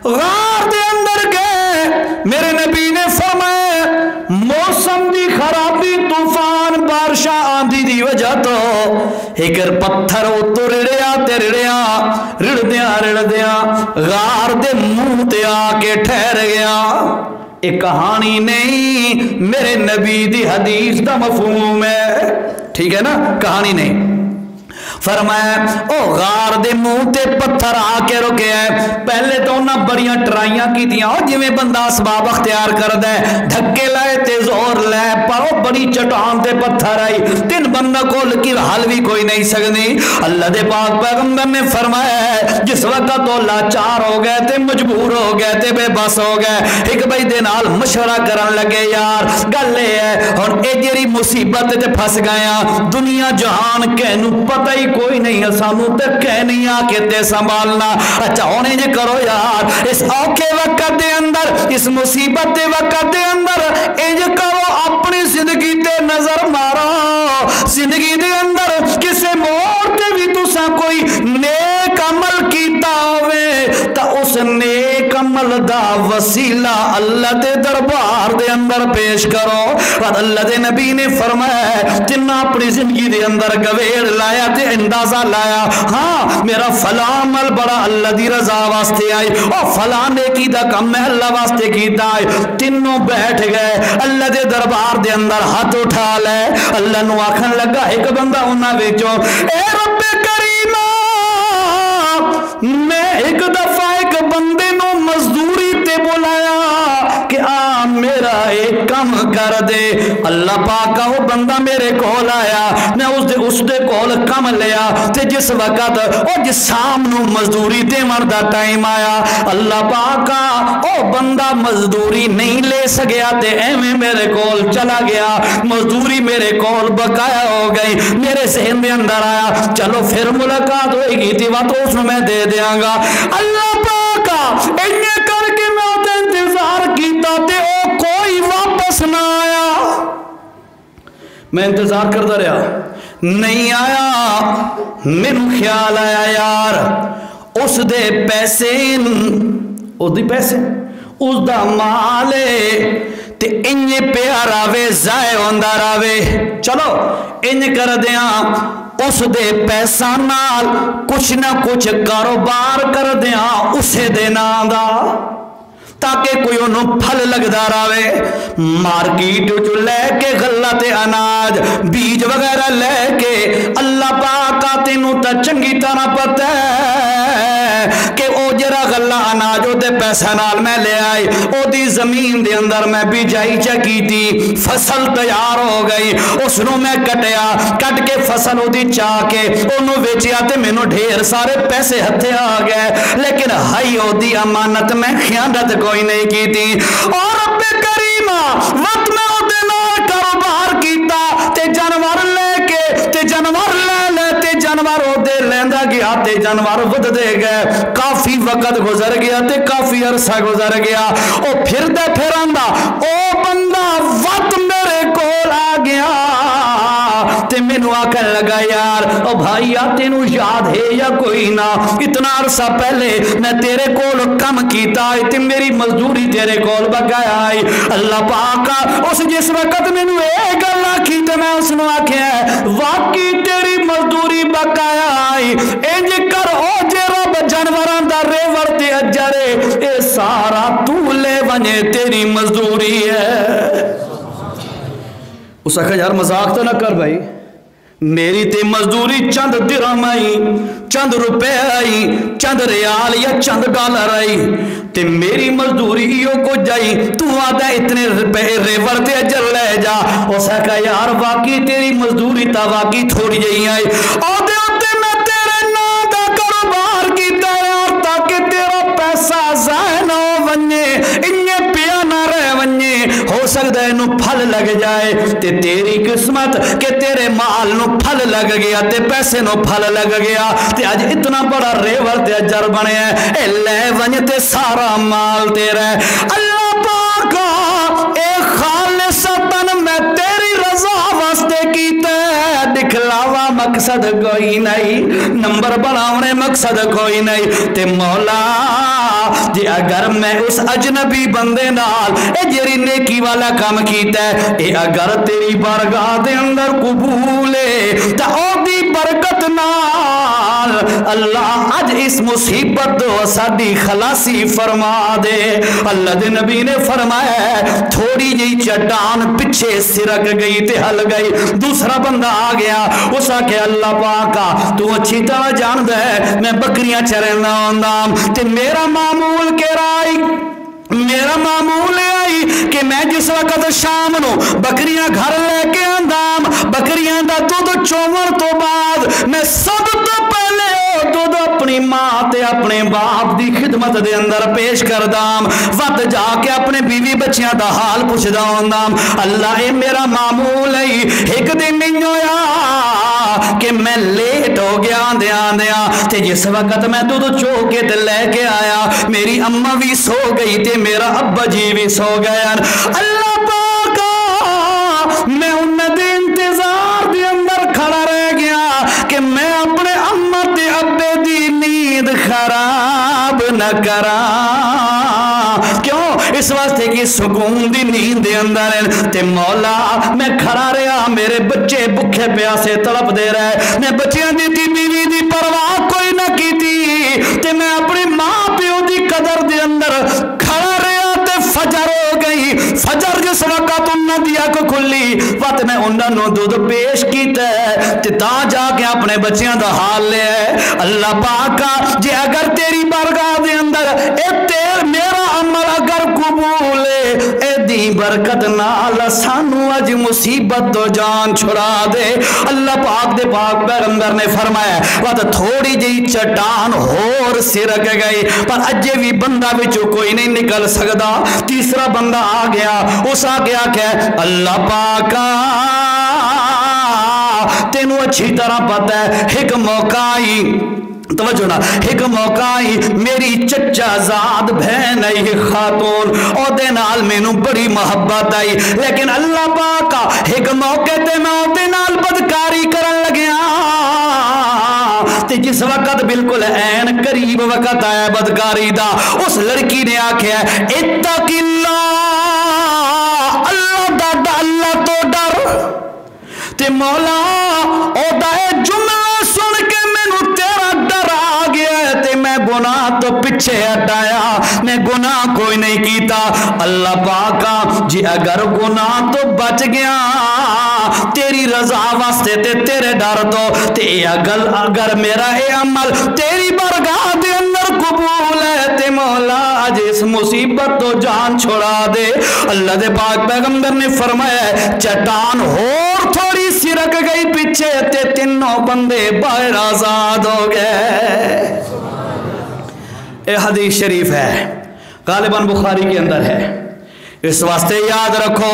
غار دے اندر گئے، میرے نبی نے فرمایا موسم دی خرابی، طوفان بارشاں آندھی دی وجہ تو ایک پتھر اتو رڑدیاں غار دے منہ تے آ کے ٹھہر گیا۔ ایک کہانی نہیں، میرے نبی دی حدیث دا مفہوم ہے، ٹھیک ہے نا، کہانی نہیں۔ فرمایا او غار دے منہ تے پتھر آ کے رکے ہے، پہلے تو انہاں بڑیاں ٹرائیاں کی دیاں، جو میں بندہ اسباب اختیار کر دے، دھکے لائے تے زور لے، پر بڑی چٹان تے پتھر آئی، 3 بندہ کو لکی حل بھی کوئی نہیں سکتی۔ اللہ دے پاک پیغمبر نے فرمایا جس وقت تو لاچار ہو گئے تے مجبور ہو گئے تے بے بس ہو گئے، ایک بھائی دے نال مشورہ کرن لگے یار گل ہے ہن اے جڑی مصیبت تے پھس گیا، دنیا جہان کہنوں پتہ ہی کوئی نہیں، سانو تے کہنی آ کے تے سنبھالنا، اچھا ہونے جے کرو یار اس اوکھے وقت دے اندر، اس مصیبت دے وقت دے اندر انج کرو اپنی زندگی تے نظر مارو، زندگی دے اندر کسے موڑ تے بھی تساں کوئی نیک عمل کیتا ہوئے تا اس نیک عمل دا وسیلہ اللہ دے دربار دے اندر پیش کرو۔ اور اللہ دے نبی نے فرمایا جنہ اپنی زندگی دے اندر گویڑ لایا تے اندازہ لایا، ہاں میرا فلاں عمل بڑا اللہ دی رضا واسطے آئی، اور فلاں نیکی دا کم میں اللہ واسطے کیتا ہے، تینوں بیٹھ گئے اللہ دے دربار دے اندر ہاتھ اٹھا لے، اللہ نو آکھن لگا ایک بندہ انہاں وچوں اے رب کریمہ میں ایک دفعہ ایک بندے نو مزدوری تے بلایا کہ آ میرا ایک کم کر دے، اللہ پاک وہ بندہ میرے کول آیا، میں اس دے کول کم لیا تے جس وقت او جس شام نو مزدوری دے مردا ٹائم آیا، اللہ پاک او بندہ مزدوری نہیں لے سکیا تے ایویں میرے کول چلا گیا، مزدوری میرے کول بقایا ہو گئی، میرے ذہن میں اندر آیا چلو پھر ملاقات ہوئے گی تھی تو اس میں دے دیاں گا، اللہ پاک انہیں کر کے میں ہوتے انتظار کیتا تے او کوئی واپس نہ آیا، میں انتظار کرتا رہا نہیں آیا، مینوں خیال آیا یار اس دے پیسے اس دا مالے تے انجے پیا راوے ضائع ہوندا راوے، چلو انج کر دیاں اس دے پیسہ نال کچھ نہ کچھ کاروبار کر دیاں اسے دے نام دا، تاکہ کوئی انہوں پھل لگدا رہے۔ مارکیٹ جو لے کے غلط اناج بیج وغیرہ لے کے اللہ پاک تینوں تا چنگی طرح پتہ ہے کہ او جرا غلہ اناج او دے پیسہ نال میں لے آئی، او دی زمین دے اندر میں بیجائی چکی تھی، فصل تیار ہو گئی، اس نو میں کٹیا، کٹ کے فصل او دی چاہ کے انہوں ویچیا تے میں نو ڈھیر سارے پیسے ہتھے آ گئے، لیکن ہائی او دی امانت میں خیانت کوئی نہیں کی تھی۔ اور رب کریمہ وقت میں او دے نال کاروبار کیتا تے جانور لے کے تے جانور لے تے جانور او دے لیندا گیا تے جانور ود دے گئے، کافی وقت گزر گیا تے کافی عرصہ گزر گیا، او پھر دے پھر آندا او بندہ وقت میرے کول آ گیا تے مینوں آکھن لگا یار او بھائی تینوں یاد ہے یا کوئی نہ اتنا عرصہ پہلے میں تیرے کول کم کیتا ہے تے میری مزدوری تیرے کول بقایا آئی۔ اللہ پاک اس جس وقت مینوں اے گل آکھی تے میں اس نوں آکھیا واقعی تیری مزدوری بقایا آئی، انج کر او جے رب جانوراں دا ریور تے اجرے اے سارا تو لے ونجے تیری مزدوری ہے۔ اس آخر یار مذاق تو نہ کر بھائی، میری تے مزدوری چند درہم آئی، چند روپے آئی، چند ریال یا چند ڈالر آئی تے میری مزدوری ایو کو جائی، تو آدھا اتنے ریور تے اجر لے جا۔ اس آخر یار واقعی تیری مزدوری تا واقعی تھوڑی جائی آئی، آدھے آدھے میں تیرے نام دا کاروبار کیتا یار تاکہ تیرا پیسہ ضائع نہ ہو ونجے، انجے پیا نہ رہ ونجے، ہو سکتا ہے انہوں پھل لگ جائے تے تیری قسمت کہ تیرے مال نو پھل لگ گیا تے پیسے نو پھل لگ گیا تے آج اتنا بڑا ریور تے اجر بنے ہیں، اے لے ونج تے سارا مال تیرا ہے۔ اللہ پاکا اے خالصتاً میں تیری رضا واسطے کیتا ہے، دکھلاوا مقصد کوئی نہیں، نمبر بناونے مقصد کوئی نہیں تے مولا جی اگر میں اس اجنبی بندے نال اے جری نیکی والا کام کیتا ہے، اے اگر تیری بارگاہ دے اندر قبول ہے تا او دی برکت نال اللہ اج اس مصیبت دو ساڈی خلاصی فرما دے۔ اللہ دے نبی نے فرمایا تھوڑی جی چٹان پیچھے سرک گئی تے ہل گئی، دوسرا بندہ آ گیا، اس آکے اللہ پاکا تو اچھی طرح جان دے میں بکریاں چرنا ہوں تے میرا معمول کے رائی، میرا معمول آئی کہ میں جس وقت شام نو بکریاں گھر لے کے آندام، بکریاں دا دودھ چومن تو بعد میں سب تو پہلے دودھ اپنی ماں تے اپنے باپ دی خدمت دے اندر پیش کردام، وقت جا کے اپنے بیوی بچیاں دا حال پوچھدا ہوندام۔ اللہ اے میرا معمول ہے، ایک دن نہیں ہویا کہ میں لیٹ ہو گیا آندیاں تے جس وقت میں دودھ چو کے تے لے کے آیا میری اماں بھی سو گئی تے میرا ابا جی بھی سو گیا۔ اللہ پاکا میں انہاں دے انتظار دے اندر کھڑا رہ گیا کہ میں اپنے اماں تے ابے دی نیند خراب نہ کراں، کیوں اس واسطے کی سکون دی نیند دے اندر تے مولا میں کھڑا رہا، میرے بچے بکھے پیاسے تڑپ دے رہے، میں بچیاں دی بیوی دی پرواہ کوئی نہ کی تھی تے میں اپنی ماں پیو دی قدر دے اندر کھڑا رہا تے فجر ہو گئی، فجر جس وقت انہاں دی اکھ کھلی وقت میں انہاں نو دودھ پیش کیتا ہے تے تا جا کے اپنے بچیاں دا حال لے ہے۔ اللہ پاکا جے اگر تیری بارگاہ دے اندر اے تیر میرا عمل اگر قبول ہے اے دی برکت نال سانو اج مصیبت تو جان چھڑا دے۔ اللہ پاک دے پاک پیغمبر نے فرمایا وقت تھوڑی جی چٹان ہور سرک گئی پر اجے بھی بندہ وچوں کوئی نہیں نکل سکدا۔ تیسرا بندہ آ گیا، اس آ گیا کہ اللہ پاکا تینوں اچھی طرح پتہ ہے ایک موقع آئی، توجہ نا، ایک موقع آئی میری چچا زاد بہن آئی خاتون او دے نال مینوں بڑی محبت آئی، لیکن اللہ پاکا ایک موقع تے میں او دے نال بدکاری کرن لگیا تے جس وقت بالکل عین قریب وقت آیا بدکاری دا، اس لڑکی نے آکھیا اتق اللہ، اللہ دا اللہ تو ڈر تے مولا او دا جملہ سن کے مینوں تیرا ڈر آ گیا تے میں گناہ تو پیچھے ہٹایا، میں گناہ کوئی نہیں کیتا۔ اللہ پاکا جی اگر گناہ تو بچ گیا تیری رضا واسطے تے تیرے ڈر تو تے اگر میرا اے عمل تیری برگاہ دے اندر قبول ہے تے مولا اج اس مصیبت تو جان چھڑا دے۔ اللہ دے پاک پیغمبر نے فرمایا چٹان اور تھوڑی سی رک گئی پیچھے تے تینوں بندے باہر آزاد ہو گئے۔ اے حدیث شریف ہے، غالباً بخاری کے اندر ہے۔ اس واسطے یاد رکھو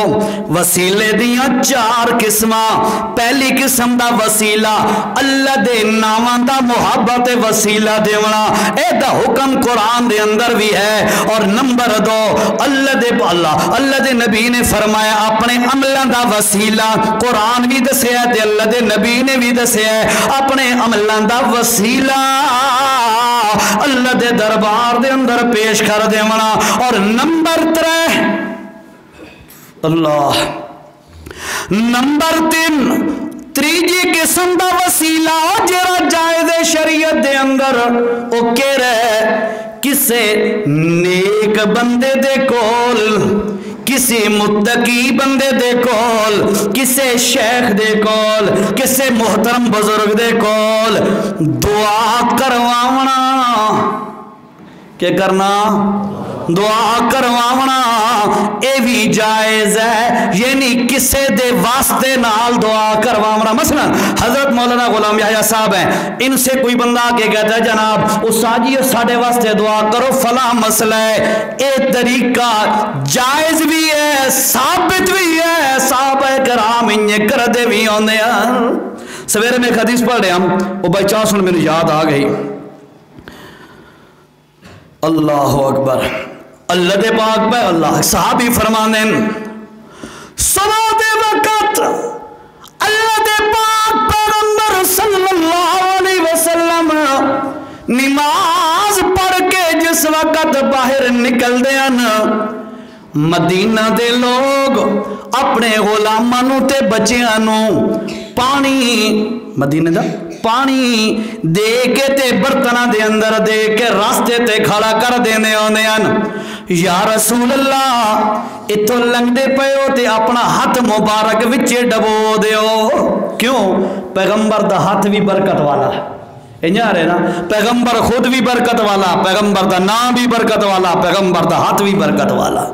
وسیلے دیاں 4 قسماں۔ پہلی قسم دا وسیلہ اللہ دے ناماں دا محبت وسیلہ دیونا، اے دا حکم قرآن دے اندر بھی ہے۔ اور نمبر 2 اللہ دے نبی نے فرمایا اپنے عملاں دا وسیلہ، قرآن بھی دسیا تے اللہ دے نبی نے بھی دسیا اپنے عملاں دا وسیلہ اللہ دے دربار دے اندر پیش کر دیونا۔ اور نمبر 3 اللہ نمبر 3 تیجی قسم دا وسیلہ جڑا جائز شریعت دے اندر او کہہ رہے کسے نیک بندے دے کول، کسی متقی بندے دے کول، کسے شیخ دے کول، کسے محترم بزرگ دے کول دعا کرواونا۔ کیا کرنا؟ دعا کرواونا۔ اے بھی جائز ہے، یعنی کسے دے واسطے نال دعا کرواونا۔ مثلا حضرت مولانا غلام یحییٰ صاحب ہیں، ان سے کوئی بندہ آ کے کہتا ہے جناب استاد جی ساڈے واسطے دعا کرو فلاں مسئلہ ہے، اے طریقہ جائز بھی ہے ثابت بھی ہے، صحابہ کرام انہیں کردے بھی ہوندے ہیں۔ سویرے میں ایک حدیث پڑھ رہے ہم وہ بائی چانس میری یاد آ گئی۔ اللہ اکبر، اللہ دے پاک پہ اللہ صحابی فرمانے صلاة دے وقت اللہ دے پاک پیغمبر صلی اللہ علیہ وسلم نماز پڑھ کے جس وقت باہر نکل دیا نا مدینہ دے لوگ اپنے غلامانوں تے بچیانوں پانی مدینہ دا پانی دے کے تے برتنہ دے اندر دے کے راستے تے کھڑا کر دینے ہونے یا رسول اللہ اتو لنگ دے پیو تے اپنا ہاتھ مبارک وچے ڈبو دیو۔ کیوں؟ پیغمبر دا ہاتھ بھی برکت والا انجا رہے نا، پیغمبر خود بھی برکت والا، پیغمبر دا نام بھی برکت والا، پیغمبر دا ہاتھ بھی برکت والا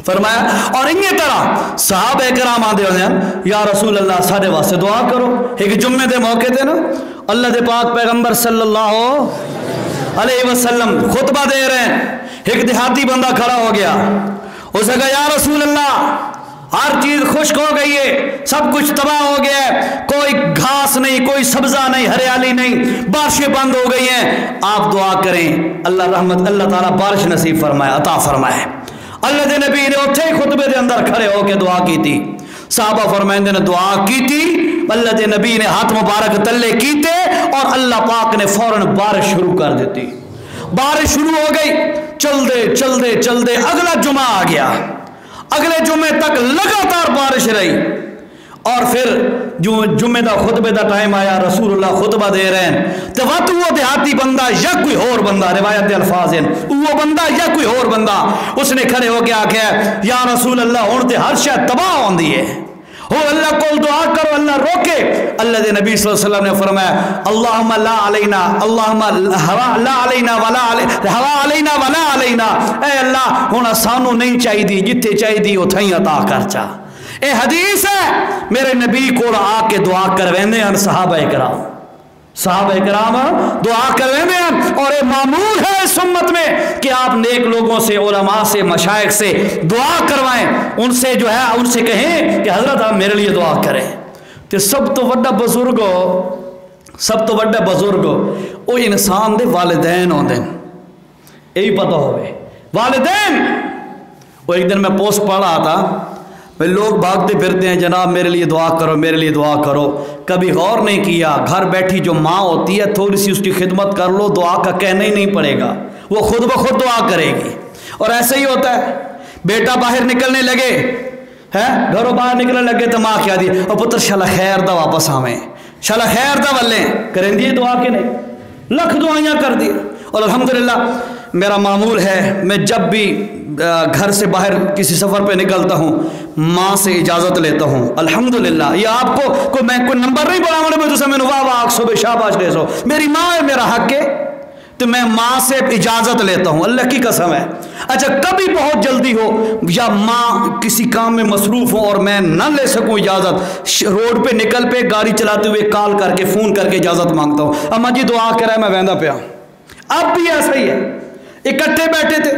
فرمایا۔ اور انہی طرح صحابہ کرام آدھے ہونے ہیں یا رسول اللہ ساڑھے واسطے دعا کرو۔ ایک جمعے دے موقع دے نا اللہ دے پاک پیغمبر صلی اللہ علیہ وسلم خطبہ دے رہے ہیں، ایک دیہاتی بندہ کھڑا ہو گیا، اس نے کہا یا رسول اللہ ہر چیز خشک ہو گئی ہے، سب کچھ تباہ ہو گیا ہے، کوئی گھاس نہیں، کوئی سبزہ نہیں، ہریالی نہیں، بارشیں بند ہو گئی ہیں، آپ دعا کریں اللہ رحمت اللہ تعالیٰ بارش نصیب فرمائے عطا فرمائے۔ اللہ دے نبی نے اتھے خطبے دے اندر کھڑے ہو کے دعا کی تھی، صحابہ فرمائندے نے دعا کی تھی، اللہ دے نبی نے ہاتھ مبارک تلے کیتے اور اللہ پاک نے فوراً بارش شروع کر دیتی۔ بارش شروع ہو گئی، چل دے اگلا جمعہ آ گیا، اگلے جمعے تک لگاتار بارش رہی، اور پھر جو جمعے دا خطبے دا ٹائم آیا رسول اللہ خطبہ دے رہے ہیں تو وقت وہ دیہاتی بندہ یا کوئی اور بندہ، روایت دے الفاظ ہیں وہ بندہ یا کوئی اور بندہ، اس نے کھڑے ہو کے آکھیا یا رسول اللہ ہون تے ہر شے تباہ ہوندی ہے، ہو اللہ کو دعا کرو اللہ روکے۔ اللہ دے نبی صلی اللہ علیہ وسلم نے فرمایا اللہم لا علینا، اللہم لا علینا ولا علینا، اے اللہ ہونا سانو نہیں چاہی دی، جتے چاہی دی اتھائیں عطا کر چاہ۔ اے حدیث ہے میرے نبی کو آ کے دعا کرویندے ہیں صحابہ کرام دعا کرویندے ہیں، اور اے معمول ہے اس امت میں کہ آپ نیک لوگوں سے، علماء سے، مشائخ سے دعا کروائیں، ان سے جو ہے ان سے کہیں کہ حضرت آپ میرے لیے دعا کریں۔ تو سب تو وڈا بزرگ وہ انسان دے والدین ہوندے ہیں، یہی پتہ ہوئے والدین۔ وہ ایک دن میں پوسٹ پڑھا تھا لوگ بھاگتے پھرتے ہیں جناب میرے لیے دعا کرو میرے لیے دعا کرو، کبھی غور نہیں کیا گھر بیٹھی جو ماں ہوتی ہے تھوڑی سی اس کی خدمت کر لو، دعا کا کہنا ہی نہیں پڑے گا، وہ خود بخود دعا کرے گی۔ اور ایسے ہی ہوتا ہے بیٹا باہر نکلنے لگے ہے، گھروں باہر نکلنے لگے تو ماں کیا دی اور پتر شالا خیر دا واپس آویں، شالا خیر دا ولیں کریں دی دعا کے نہیں، لکھ دعائیاں کر دی، اور الحمدللہ میرا معمول ہے میں جب بھی گھر سے باہر کسی سفر پہ نکلتا ہوں ماں سے اجازت لیتا ہوں الحمدللہ. یہ آپ کو میں کوئی نمبر نہیں بڑھا میں واہ واہ صبح شاباش لے سو میری ماں ہے میرا حق ہے تو میں ماں سے اجازت لیتا ہوں اللہ کی قسم ہے. اچھا کبھی بہت جلدی ہو یا ماں کسی کام میں مصروف ہو اور میں نہ لے سکوں اجازت روڈ پہ نکل پہ گاڑی چلاتے ہوئے کال کر کے فون کر کے اجازت مانگتا ہوں اماں جی دعا کرے میں ویندا پیا. اب بھی ایسا ہی ہے اکٹھے بیٹھے تھے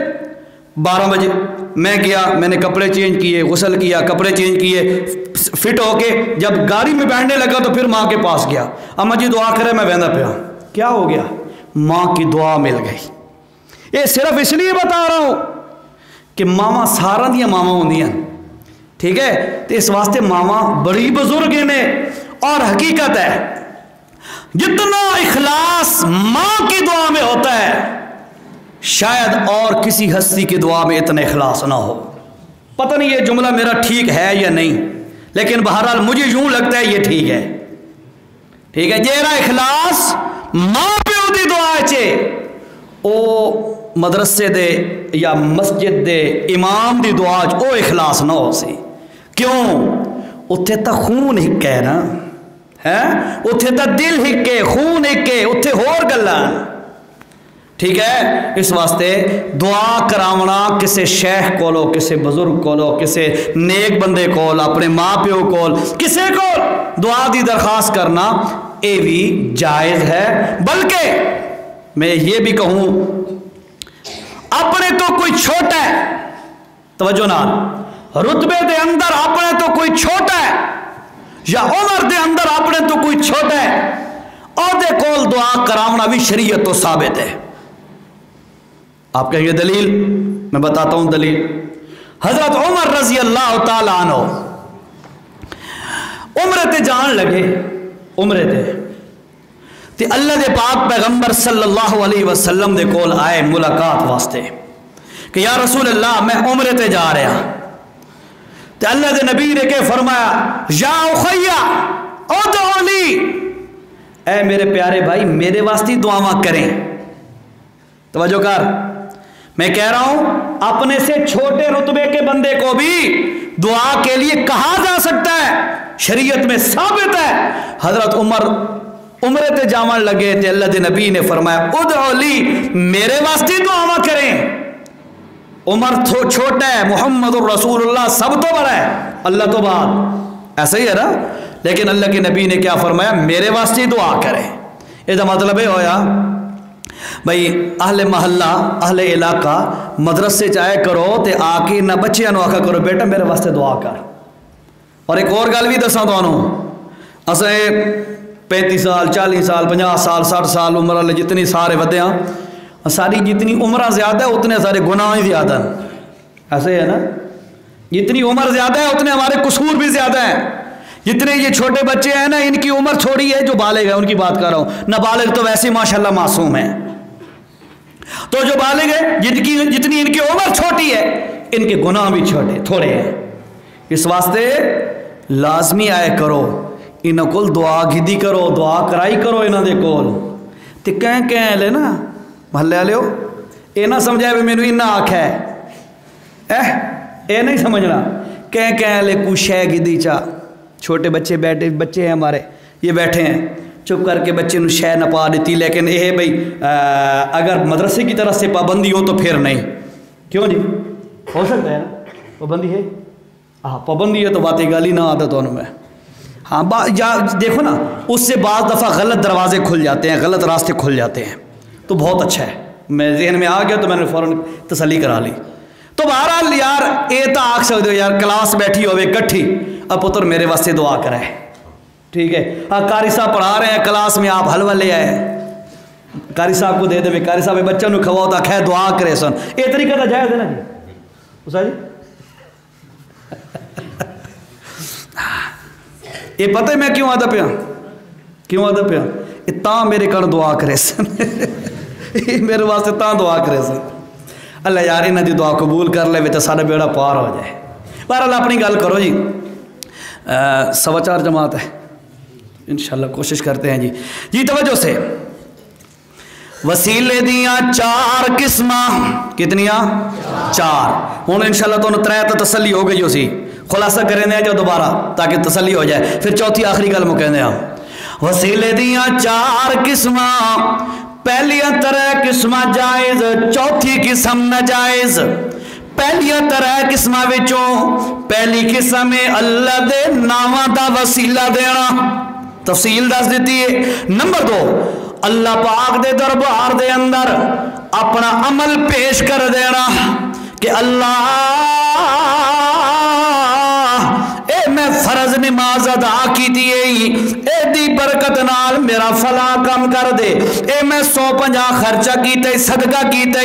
12 بجے میں گیا میں نے کپڑے چینج کیے غسل کیا کپڑے چینج کیے فٹ ہو کے جب گاڑی میں بیٹھنے لگا تو پھر ماں کے پاس گیا اماں جی دعا کرے میں ویندا پیا. کیا ہو گیا ماں کی دعا مل گئی. یہ صرف اس لیے بتا رہا ہوں کہ ماما سارا دیا ماما ہوندیاں ٹھیک ہے تو اس واسطے ماما بڑی بزرگ نے اور حقیقت ہے جتنا اخلاص ماں کی دعا میں ہوتا ہے شاید اور کسی ہستی کی دعا میں اتنا اخلاص نہ ہو. پتہ نہیں یہ جملہ میرا ٹھیک ہے یا نہیں لیکن بہرحال مجھے یوں لگتا ہے یہ ٹھیک ہے. ٹھیک ہے جیرا اخلاص ماں پیو دی دعا چے او مدرسے دے یا مسجد دے امام دی دعا او اخلاص نہ ہو سی. کیوں اتھے تا خون ہک ہے نا ہے اتھے تا دل ہکے خون ہکے اتھے ہور گلاں ٹھیک ہے. اس واسطے دعا کراونا کسے شیخ کولو کسے بزرگ کولو کسے نیک بندے کول اپنے ماں پیو کول کسے کول دعا دی درخواست کرنا اے بھی جائز ہے. بلکہ میں یہ بھی کہوں اپنے تو کوئی چھوٹا ہے توجہ نہ رتبے دے اندر اپنے تو کوئی چھوٹا ہے یا عمر دے اندر اپنے تو کوئی چھوٹا ہے اور دے کول دعا کراونا بھی شریعت تو ثابت ہے. آپ کہیں گے دلیل میں بتاتا ہوں دلیل. حضرت عمر رضی اللہ تعالی عنہ عمرے تے جان لگے عمرے تے اللہ دے پاک پیغمبر صلی اللہ علیہ وسلم دے کول آئے ملاقات واسطے کہ یا رسول اللہ میں عمرے تے جا رہا تے اللہ دے نبی نے کہ فرمایا یا اخیا ادعو لی اے میرے پیارے بھائی میرے واسطے دعاواں کریں. توجہ کر میں کہہ رہا ہوں اپنے سے چھوٹے رتبے کے بندے کو بھی دعا کے لیے کہا جا سکتا ہے شریعت میں ثابت ہے. حضرت عمر عمرے تے جاون لگے تے اللہ دے نبی نے فرمایا ادعو لی میرے واسطے دعا کریں. عمر تو چھوٹا ہے محمد الرسول اللہ سب تو بڑا ہے اللہ تو بعد ایسا ہی ہے نا لیکن اللہ کے نبی نے کیا فرمایا میرے واسطے دعا کریں. یہ مطلب ہے ہویا بھائی اہل محلہ اہل علاقہ مدرسے چاہے کرو تے آ کے نہ بچے نو آکھا کرو بیٹا میرے واسطے دعا کر. اور ایک اور گل بھی دساں تانوں اسیں 35 سال 40 سال 50 سال 60 سال عمر والے جتنی سارے ودے ہاں ساری جتنی عمرہ زیادہ ہے اتنے سارے گناہ ہی زیادہ ہیں. ایسے ہے نا جتنی عمر زیادہ ہے اتنے ہمارے قصور بھی زیادہ ہیں. جتنے یہ چھوٹے بچے ہیں نا ان کی عمر چھوڑی ہے جو بالغ ہے ان کی بات کر رہا ہوں نابالغ تو ویسے ماشاءاللہ معصوم ہیں. تو جو بالغ ہے جتنی ان کی عمر چھوٹی ہے ان کے گناہ بھی تھوڑے ہیں. اس واسطے لازمی آئے کرو انہوں کو دعا گھدی کرو دعا کرائی کرو انہوں دے کول تے کہیں لے نا محلے والے ہو یہ نہ سمجھائے بھی مینوں انہاں آکھا ہے اے نہیں سمجھنا کہیں لے کوئی شے گھدی چا چھوٹے بچے ہیں ہمارے یہ بیٹھے ہیں چپ کر کے بچے نو شے نہ پا دیتی لیکن یہ بھائی اگر مدرسے کی طرف سے پابندی ہو تو پھر نہیں. کیوں جی ہو سکتا ہے نا پابندی ہے ہاں پابندی ہے تو باتیں گالی نہ آتا تو میں ہاں دیکھو نا اس سے بعض دفعہ غلط دروازے کھل جاتے ہیں غلط راستے کھل جاتے ہیں تو بہت اچھا ہے میں ذہن میں آ گیا تو میں نے فوراً تسلی کرا لی. تو بہرحال یار یہ تو آکھ سکتے ہو یار کلاس بیٹھی ہوئے کٹھی اب پتر میرے واسطے دعا کرائے ٹھیک ہے. ہاں قاری صاحب پڑھا رہے ہیں کلاس میں آپ حلوہ لے آئے قاری صاحب کو دے دے قاری صاحب بچوں نے کھواؤ تھا خیر دعا کرے سن یہ طریقہ تو جائز ہے نا جی اسا جی یہ پتہ ہے میں کیوں آتا پیا اتنا میرے کن دعا کرے سن میرے واسطے تاں دعا کرے سن اللہ یار انہاں دی دعا قبول کر لے تو سارا بیڑا پار ہو جائے. بہرحال اپنی گل کرو جی 4:15 جماعت ہے انشاءاللہ کوشش کرتے ہیں جی توجہ سے وسیلے دیاں 4 قسماں، کتنیاں؟ 4۔ ہوں انشاءاللہ تو 3 تو تسلی ہو گئی سی، خلاصہ کریں دیں جو دوبارہ تاکہ تسلی ہو جائے، پھر چوتھی آخری گل مکیں دیں۔ وسیلے دیاں 4 قسماں، پہلیاں 3 قسماں جائز، چوتھی قسم ناجائز۔ پہلیاں 3 قسماں وچوں پہلی قسم ہے اللہ دے ناماں دا وسیلہ دینا، تفصیل دس دیتی ہے۔ نمبر 2، اللہ پاک دے دربار دے اندر اپنا عمل پیش کر دینا کہ اللہ اے میں فرض نماز ادا کی دیئے، اے دی برکت نال میرا فلاں کم کر دے، اے میں 150 خرچہ کیتے صدقہ کیتے،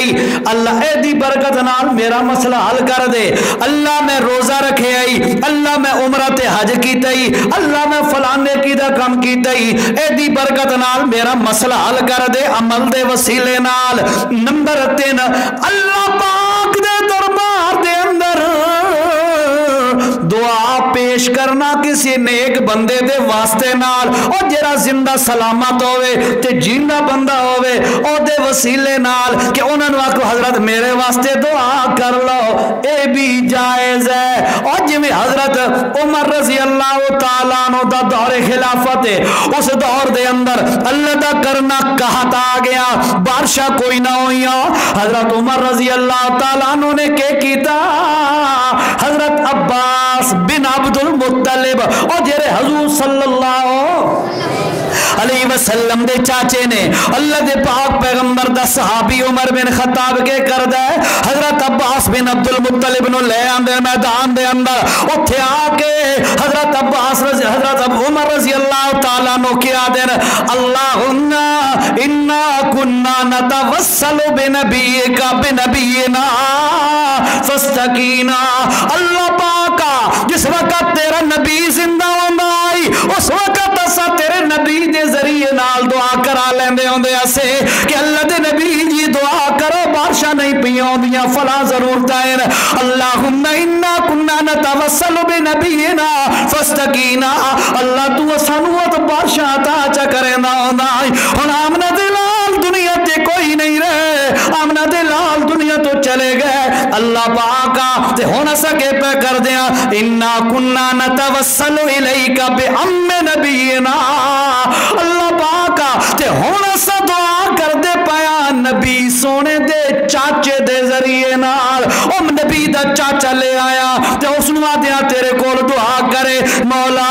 اللہ اے دی برکت نال میرا مسئلہ حل کر دے، اللہ میں روزہ رکھے آئی، اللہ میں عمرہ تے حج کیتے، اللہ میں فلانے کی دا کم کیتے، اے دی برکت نال میرا مسئلہ حل کر دے عمل دے وسیلے نال۔ نمبر 3، اللہ پاک دے دربار دے اندر دعا پیش کرنا کسی نیک بندے دے واسطے نال، اور جرا زندہ سلامت ہوئے تے جیندہ بندہ ہوئے او دے وسیلے نال کہ انہوں نے آکو حضرت میرے واسطے دعا کر لو، اے بھی جائز ہے۔ اور جمیں حضرت عمر رضی اللہ تعالیٰ عنہ دا دور خلافت ہے، اس دور دے اندر اللہ دا کرنا کہت آ گیا، بارشاہ کوئی نہ ہوئیا، حضرت عمر رضی اللہ تعالیٰ عنہ نے کہ کیتا، حضرت عباس بن عبد المطلب اور جرے حضور صلی اللہ علیہ وسلم دے چاچے نے اللہ دے پاک پیغمبر دا صحابی عمر بن خطاب کے کردہ حضرت عباس بن عبد المطلب نو لے آندے میدان دے اندر، اتھے آکے حضرت عمر رضی اللہ تعالیٰ نو کیا دین، اللہم انا کننا نتوسل بنبینا فاستقینا۔ اللہ پاکا جس وقت تیرا نبی زندہ ہوندہ آئی اس وقت اسا تیرے نبی دے ذریعے نال دعا کرا لیندے ہوندے اسے کہ اللہ دے نبی جی دعا کرو بارشاہ نہیں پیوں دیاں فلاں ضرور دائن، اللہم انا کننا نتوسل بنبینا فاستقینا۔ اللہ تو سنوت بارشاہ تا چا کریں دا ہوندہ آئی، ہن آمنہ دلال دنیا تے کوئی نہیں رہے، آمنہ دلال دنیا تو چلے گئے، اللہ پاکا تے ہونا سکے پہ کر دیا، انا کننا نتوسل الیک بعم نبینا، اللہ پاکا تے ہونا سا دعا کر دے پایا نبی سونے دے چاچے دے ذریعے نال، نبی دا چاچا لے آیا تے اس نوا دیا تیرے کول دعا کرے، مولا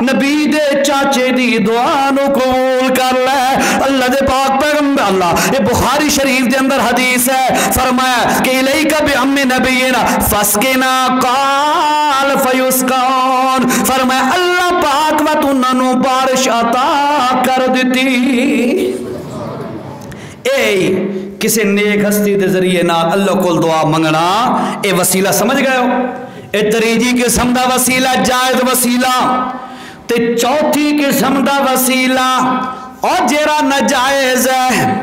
نبی دے چاچے دی دعا نو قبول کر لے۔ اللہ دے پاک پیغمبر اللہ یہ بخاری شریف دے اندر حدیث ہے، فرمایا کہ الیک بعم نبینا فاسقنا قال فیسقون، فرمایا اللہ پاک و تو ننو بارش عطا کر دیتی۔ اے کسی نیک ہستی دے ذریعے نال اللہ کو دعا منگنا، اے وسیلہ سمجھ گئے ہو؟ اے تریجی قسم دا وسیلہ جائز وسیلہ، تے چوتھی قسم دا وسیلہ اور جیرا نجائز ہے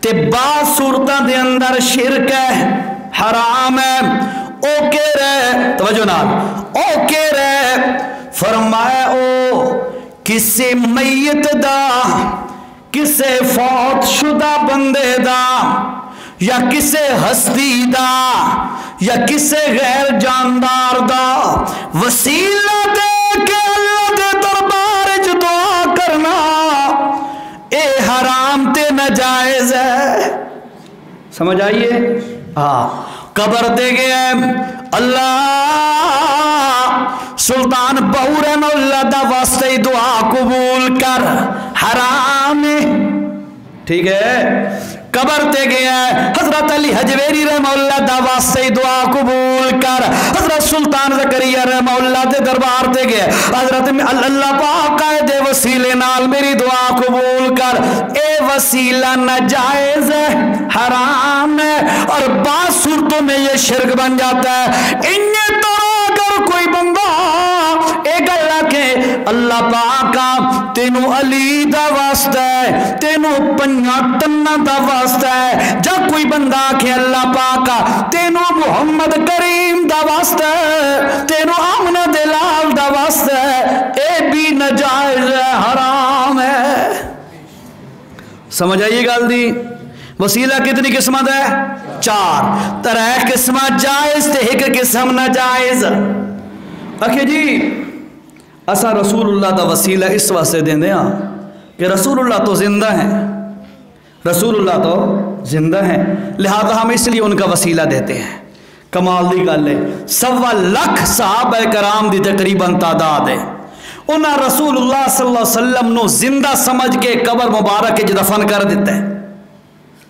تے بعض صورتاں دے اندر شرک ہے، حرام ہے، اوکے رہے، توجہ نال اوکے رہے، فرمایا او کسی میت دا، کسے فوت شدہ بندے دا، یا کسے ہستی دا، یا کسے غیر جاندار دا وسیلہ دے کے اللہ دے دربار جو دعا کرنا، اے حرام تے نجائز ہے۔ سمجھ آئیے؟ ہاں، قبر دے گئے اللہ سلطان بہو رحمہ اللہ دا واسطے دعا قبول کر، حرام ہے، ٹھیک ہے؟ قبر تے گیا ہے حضرت علی حجویری رحمہ اللہ دا واسطے دعا قبول کر، حضرت سلطان زکریا رحمہ اللہ دے دربار تے گیا حضرت اللہ پاک دے وسیلے نال میری دعا قبول کر، اے وسیلہ ناجائز ہے، حرام ہے، اور بعض صورتوں میں یہ شرک بن جاتا ہے۔ انہیں تو اگر کوئی بندہ ایک اللہ کے اللہ پاکا تینو علی دا واسطہ ہے، تینو پنجاتنا دا واسطہ ہے، جب کوئی بندہ کہ اللہ پاکا تینو محمد کریم دا واسطہ ہے، تینو آمنہ دلال دا واسطہ ہے، اے بھی نجائز ہے، حرام ہے۔ سمجھ آئیے گل دی؟ وسیلہ کتنی قسمت ہے؟ 4. 3 قسمت جائز تے 1 قسم ناجائز. آخے جی اسا رسول اللہ دا وسیلہ اس واسطے دیندے ہاں کہ رسول اللہ تو زندہ ہیں، رسول اللہ تو زندہ ہیں، لہذا ہم اس لیے ان کا وسیلہ دیتے ہیں. کمال دی گل ہے، 1.25 لاکھ صحابہ کرام دی تقریباً تعداد ہے. انہاں رسول اللہ صلی اللہ علیہ وسلم نو زندہ سمجھ کے قبر مبارک کے دفن کر دیتا ہے.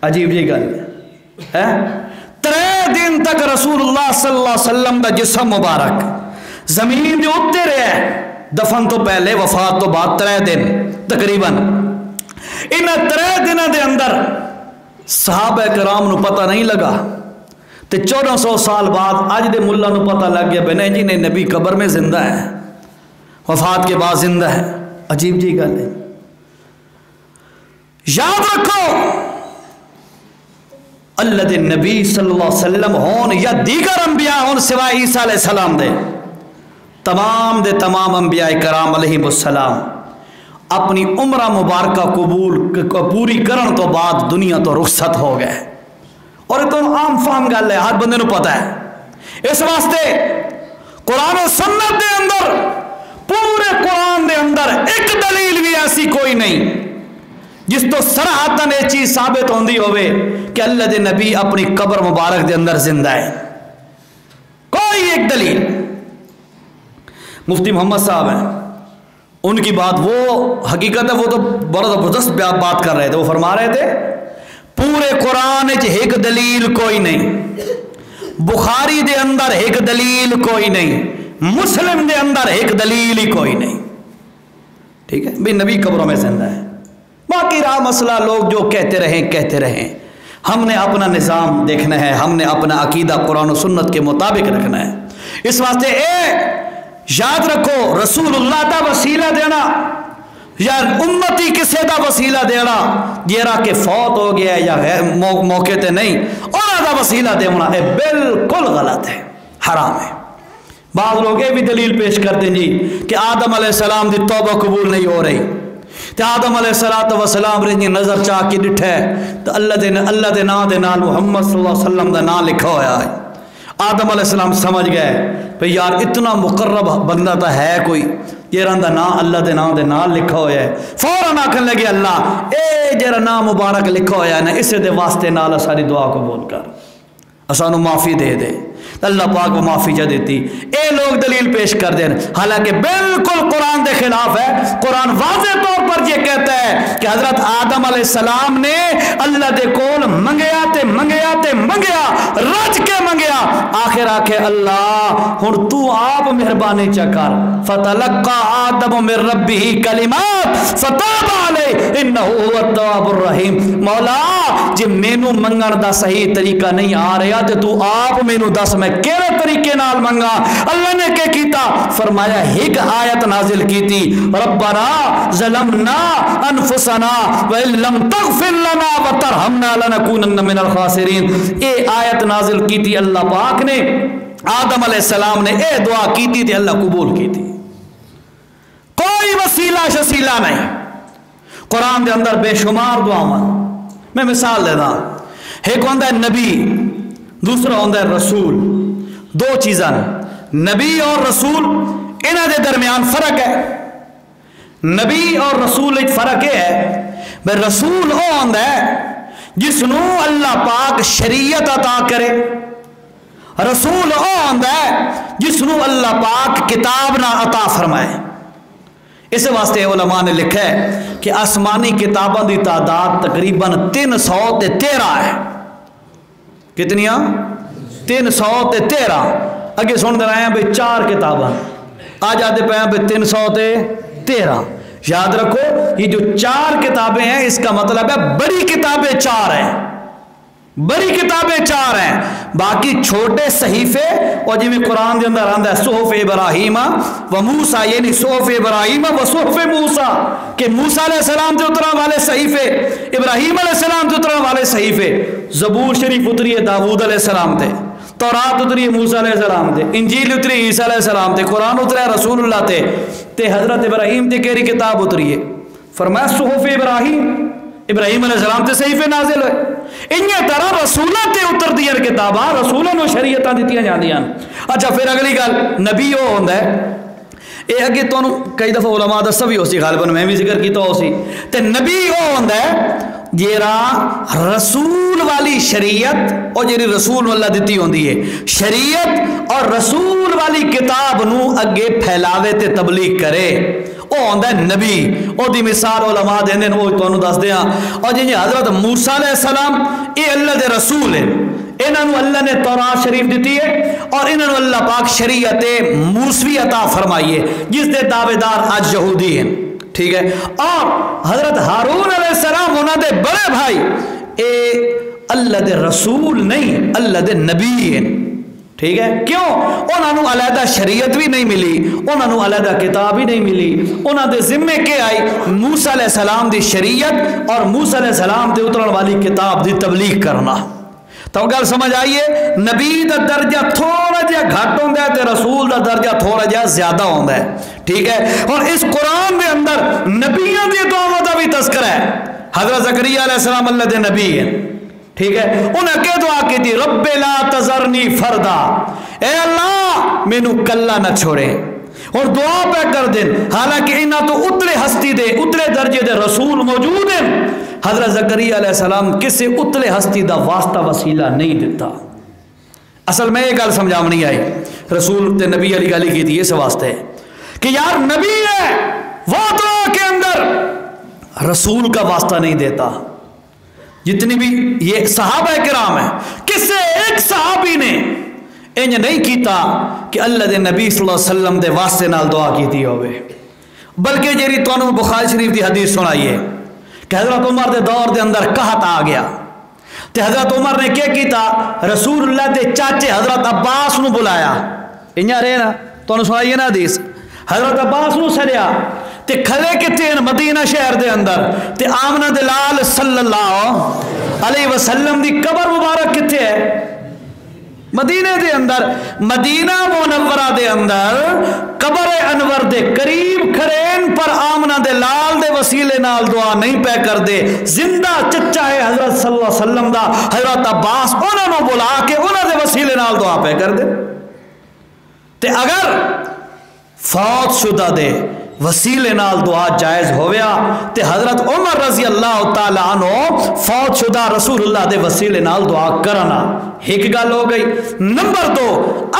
عجیب جی گل ہے. 3 دن تک رسول اللہ صلی اللہ علیہ وسلم دا جسم مبارک زمین دے اتنے رہا ہے، دفن تو پہلے وفات تو بعد 3 دن تقریباً. ان 3 دنوں دے اندر صحابہ کرام نو پتہ نہیں لگا تے 1400 سال بعد اج دے ملا نو پتہ لگ گیا بنے جی نے نبی قبر میں زندہ ہے، وفات کے بعد زندہ ہے. عجیب جی گل ہے. یاد رکھو اللہ دے نبی صلی اللہ علیہ وسلم ہون یا دیگر انبیاء ہون سوائے عیسیٰ علیہ السلام دے، تمام دے تمام انبیاء کرام علیہ السلام اپنی عمرہ مبارکہ قبول پوری کرن تو بعد دنیا تو رخصت ہو گئے. اور یہ تو عام فہم گل ہے، ہر بندے نو پتہ ہے. اس واسطے قرآن و سنت دے اندر، پورے قرآن دے اندر ایک دلیل بھی ایسی کوئی نہیں جس تو صراحتاً یہ چیز ثابت ہوندی ہوئے کہ اللہ دے نبی اپنی قبر مبارک دے اندر زندہ ہے. کوئی ایک دلیل. مفتی محمد صاحب ہیں، ان کی بات وہ حقیقت ہے، وہ تو بڑا زبردست بات کر رہے تھے. وہ فرما رہے تھے پورے قرآن ایک دلیل کوئی نہیں، بخاری دے اندر ایک دلیل کوئی نہیں، مسلم دے اندر ایک دلیل ہی کوئی نہیں. ٹھیک ہے بھی نبی قبروں میں زندہ ہے. باقی رہا مسئلہ لوگ جو کہتے رہیں، ہم نے اپنا نظام دیکھنا ہے، ہم نے اپنا عقیدہ قرآن و سنت کے مطابق رکھنا ہے. اس واسطے یاد رکھو رسول اللہ دا وسیلہ دینا یا امتی کسے دا وسیلہ دینا جیرا کہ فوت ہو گیا یا موقع تے نہیں انہاں دا وسیلہ دینا ہے بالکل غلط ہے، حرام ہے. بعض لوگ یہ بھی دلیل پیش کرتے ہیں جی کہ آدم علیہ السلام دی توبہ قبول نہیں ہو رہی تے آدم علیہ السلام رہی نظر چاہ کے ڈٹھا ہے تو اللہ دے نام دے نال محمد صلی اللہ علیہ وسلم دا نام لکھا ہوا ہے. آدم علیہ السلام سمجھ گئے بھئی یار اتنا مقرب بندہ تو ہے کوئی جیرا دا نام اللہ دے نام دے نام لکھا ہوا ہے. فوراً آکھن لگے اللہ اے جیرا نام مبارک لکھا ہوا ہے نا اسے دے واسطے نال ساری دعا قبول کر، اسانو معافی دے دے. اللہ پاک کو معافی جا دیتی. اے لوگ دلیل پیش کر دیں حالانکہ بالکل قرآن دے خلاف ہے. قرآن واضح طور پر یہ کہتا ہے کہ حضرت آدم علیہ السلام نے اللہ دے کول منگیا تے منگیا تے منگیا رج کے منگیا، آخر آکھے اللہ ہن تو آپ مہربانی چکر فتلقى آدم من ربه کلمات فتاب علیہ انہ هو التواب الرحیم. مولا جی مینو منگن دا صحیح طریقہ نہیں آ رہا تے تو آپ مینو دس میں کیڑے طریقے نال منگا. اللہ نے کیا کیتا؟ فرمایا ایک آیت نازل کیتی ربنا ظلمنا انفسنا وان لم تغفر لنا وترحمنا لنکونن من الخاسرین. اے آیت نازل کیتی اللہ پاک نے، آدم علیہ السلام نے اے دعا کیتی تھی اللہ قبول کیتی. کوئی وسیلہ شسیلہ نہیں. قرآن دے اندر بے شمار دعاواں. میں مثال دیتا، ایک ہوندا ہے نبی، دوسرا ہوندا ہے رسول. دو چیزاں نبی اور رسول انہاں دے درمیان فرق ہے. نبی اور رسول ایک فرق ہے بے رسول او ہوندا ہے جس نو اللہ پاک شریعت عطا کرے، رسول او ہوندا ہے جس نو اللہ پاک کتاب نہ عطا فرمائے. اس واسطے علماء نے لکھا ہے کہ آسمانی کتاباں دی تعداد تقریباً 313 ہے. کتنیاں؟ 313. اگے سن دے رہے ہیں بھئی 4 کتاباں، آج آتے پہ ہیں بھئی 313. یاد رکھو یہ جو 4 کتابیں ہیں اس کا مطلب ہے بڑی کتابیں 4 ہیں، بڑی کتابیں 4 ہیں. باقی چھوٹے صحیفے اور جی میں قرآن دے اندر آندہ ہے صحف ابراہیم و موسیٰ، یعنی صحف ابراہیم و صحف موسیٰ کہ موسیٰ علیہ السلام تے اترا والے صحیفے، ابراہیم علیہ السلام تے اترا والے صحیفے. زبور شریف اتری ہے داود علیہ السلام تے، تورات اتری ہے موسیٰ علیہ السلام تے، انجیل اتری ہے عیسیٰ علیہ السلام تے، قرآن اترا ہے رسول اللہ تے حضرت ابراہیم تے کیری کتاب اتری ہے. فرمایا صحف ابراہیم ابراہیم علیہ السلام تے صحیفے نازل ہوئے، انہیں طرح رسولوں تے اتر دیا کتاباں، رسولوں نے شریعتاں دیتیاں جاندیاں۔ اچھا پھر اگلی گل، نبی وہ ہوندا ہے، یہ اگے تو کئی دفعہ علماء دسا بھی ہو سی، غالباً میں بھی ذکر کیتا ہو سی، تے نبی وہ ہوندا ہے جیڑا رسول والی شریعت اور جیڑی رسول اللہ دیتی ہوندی ہے شریعت اور رسول والی کتاب نو اگے پھیلاوے تے تبلیغ کرے، وہ ہوندا ہے نبی۔ او دی مثال علماء دیندے وہ تانوں دس دیاں۔ اور جی حضرت موسیٰ علیہ السلام یہ اللہ دے رسول ہیں، انہاں نو اللہ نے تورات شریف دیتی ہے اور انہاں نو اللہ پاک شریعت موسوی عطا فرمائی ہے جس دے دعوے دار آج یہودی ہیں، ٹھیک ہے۔ اور حضرت ہارون علیہ السلام انہاں دے بڑے بھائی اے اللہ دے رسول نہیں، اللہ دے نبی ہیں، ٹھیک ہے۔ کیوں؟ انہاں نو علیحدہ شریعت بھی نہیں ملی، انہاں نو علیحدہ کتاب بھی نہیں ملی، انہاں دے ذمے کے آئی موسیٰ علیہ السلام دی شریعت اور موسیٰ علیہ السلام دے اترن والی کتاب دی تبلیغ کرنا۔ تو گل سمجھ آئیے، نبی دا درجہ تھوڑا جہا گھٹ ہوندا ہے تے رسول دا درجہ تھوڑا جہا زیادہ ہوندا ہے، ٹھیک ہے۔ اور اس قرآن دے اندر نبیوں دی دعوت دا بھی تذکرہ ہے۔ حضرت زکریا علیہ السلام اللہ دے نبی ہیں، ٹھیک ہے۔ انہیں کیا دعا کی تھی؟ رب لا تذرنی فردا، اے اللہ مینو کلا نہ چھوڑے، اور دعا پہ کر دیں، حالانکہ انہاں تو اترے ہستی دے اترے درجے دے رسول موجود ہیں۔ حضرت زکریا علیہ السلام کسی اتلے ہستی دا واسطہ وسیلہ نہیں دیتا۔ اصل میں یہ گل سمجھاونی آئی، رسول تے نبی علی گلی کی تھی اس واسطے کہ یار نبی ہے وہ دعا کے اندر رسول کا واسطہ نہیں دیتا۔ جتنی بھی یہ صحابہ کرام ہیں، کسے ایک صحابی نے انج نہیں کیتا کہ اللہ دے نبی صلی اللہ علیہ وسلم دے واسطے نال دعا کیتی ہوئے، بلکہ جیری تانوں بخاری شریف دی حدیث سنائیے کہ حضرت عمر دے دور دے اندر قحط آ گیا، تے حضرت عمر نے کیا کیتا؟ رسول اللہ دے چاچے حضرت عباس نو بلایا، انہاں رہے نا تانوں سنائیے نا حدیث، حضرت عباس نو سدیا تے کھلے کتے ہیں مدینہ شہر دے اندر، تے آمنہ دلال صلی اللہ علیہ وسلم دی قبر مبارک کتے ہے؟ مدینہ دے اندر، مدینہ منورہ دے اندر قبر انور دے قریب کھڑین پر آمنہ دے لال دے وسیلے نال دعا نہیں پہ کر دے، زندہ چچا ہے حضرت صلی اللہ علیہ وسلم دا حضرت عباس، انہوں نے بلا کے انہوں دے وسیلے نال دعا پہ کر دے۔ تے اگر فوت شدہ دے وسیلے نال دعا جائز ہویا تے حضرت عمر رضی اللہ تعالی عنہ فوت شدہ رسول اللہ دے وسیلے نال دعا کرنا ایک گل ہو گئی۔ نمبر دو،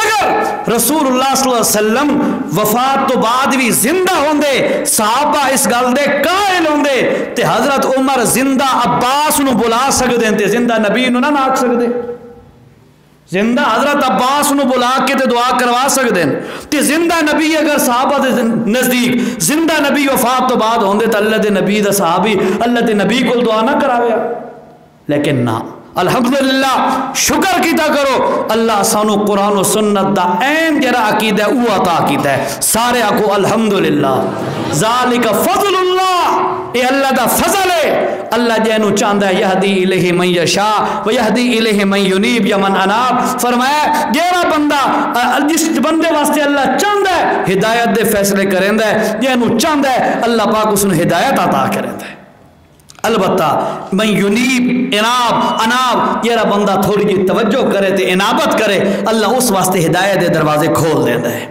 اگر رسول اللہ صلی اللہ علیہ وسلم وفات تو بعد بھی زندہ ہوندے، صحابہ اس گل دے قائل ہوندے تے حضرت عمر زندہ عباس نو بلا سکدے تے زندہ نبی نو نہ آکھ سکدے، زندہ حضرت عباس نو بلا کے تے دعا کروا سکتے ہیں تے زندہ نبی اگر صحابہ دے نزدیک زندہ نبی وفات تو بعد ہوندے تو اللہ دے نبی دا صحابی اللہ دے نبی کو دعا نہ کراویا، لیکن نہ، الحمدللہ شکر کیتا کرو اللہ سانو قرآن و سنت دا این جرا عقیدہ او عطا کیتا ہے، سارے آکو الحمدللہ، ذالک فضل اللہ، اے اللہ دا فضل ہے، اللہ جینو چاندہ ہے یہدی الیہ من یشاء و یہدی الیہ من ینیب یا من اناب، فرمایا جیرا بندہ جس بندے واسطے اللہ چاندہ ہے ہدایت دے فیصلے کریں ہے، جینو چاندہ ہے اللہ پاک اس نے ہدایت عطا کریں ہے۔ البتہ من ینیب اناب جیرا بندہ تھوڑی جی توجہ کرے تے انابت کرے اللہ اس واسطے ہدایت دے دروازے کھول دیتا ہے۔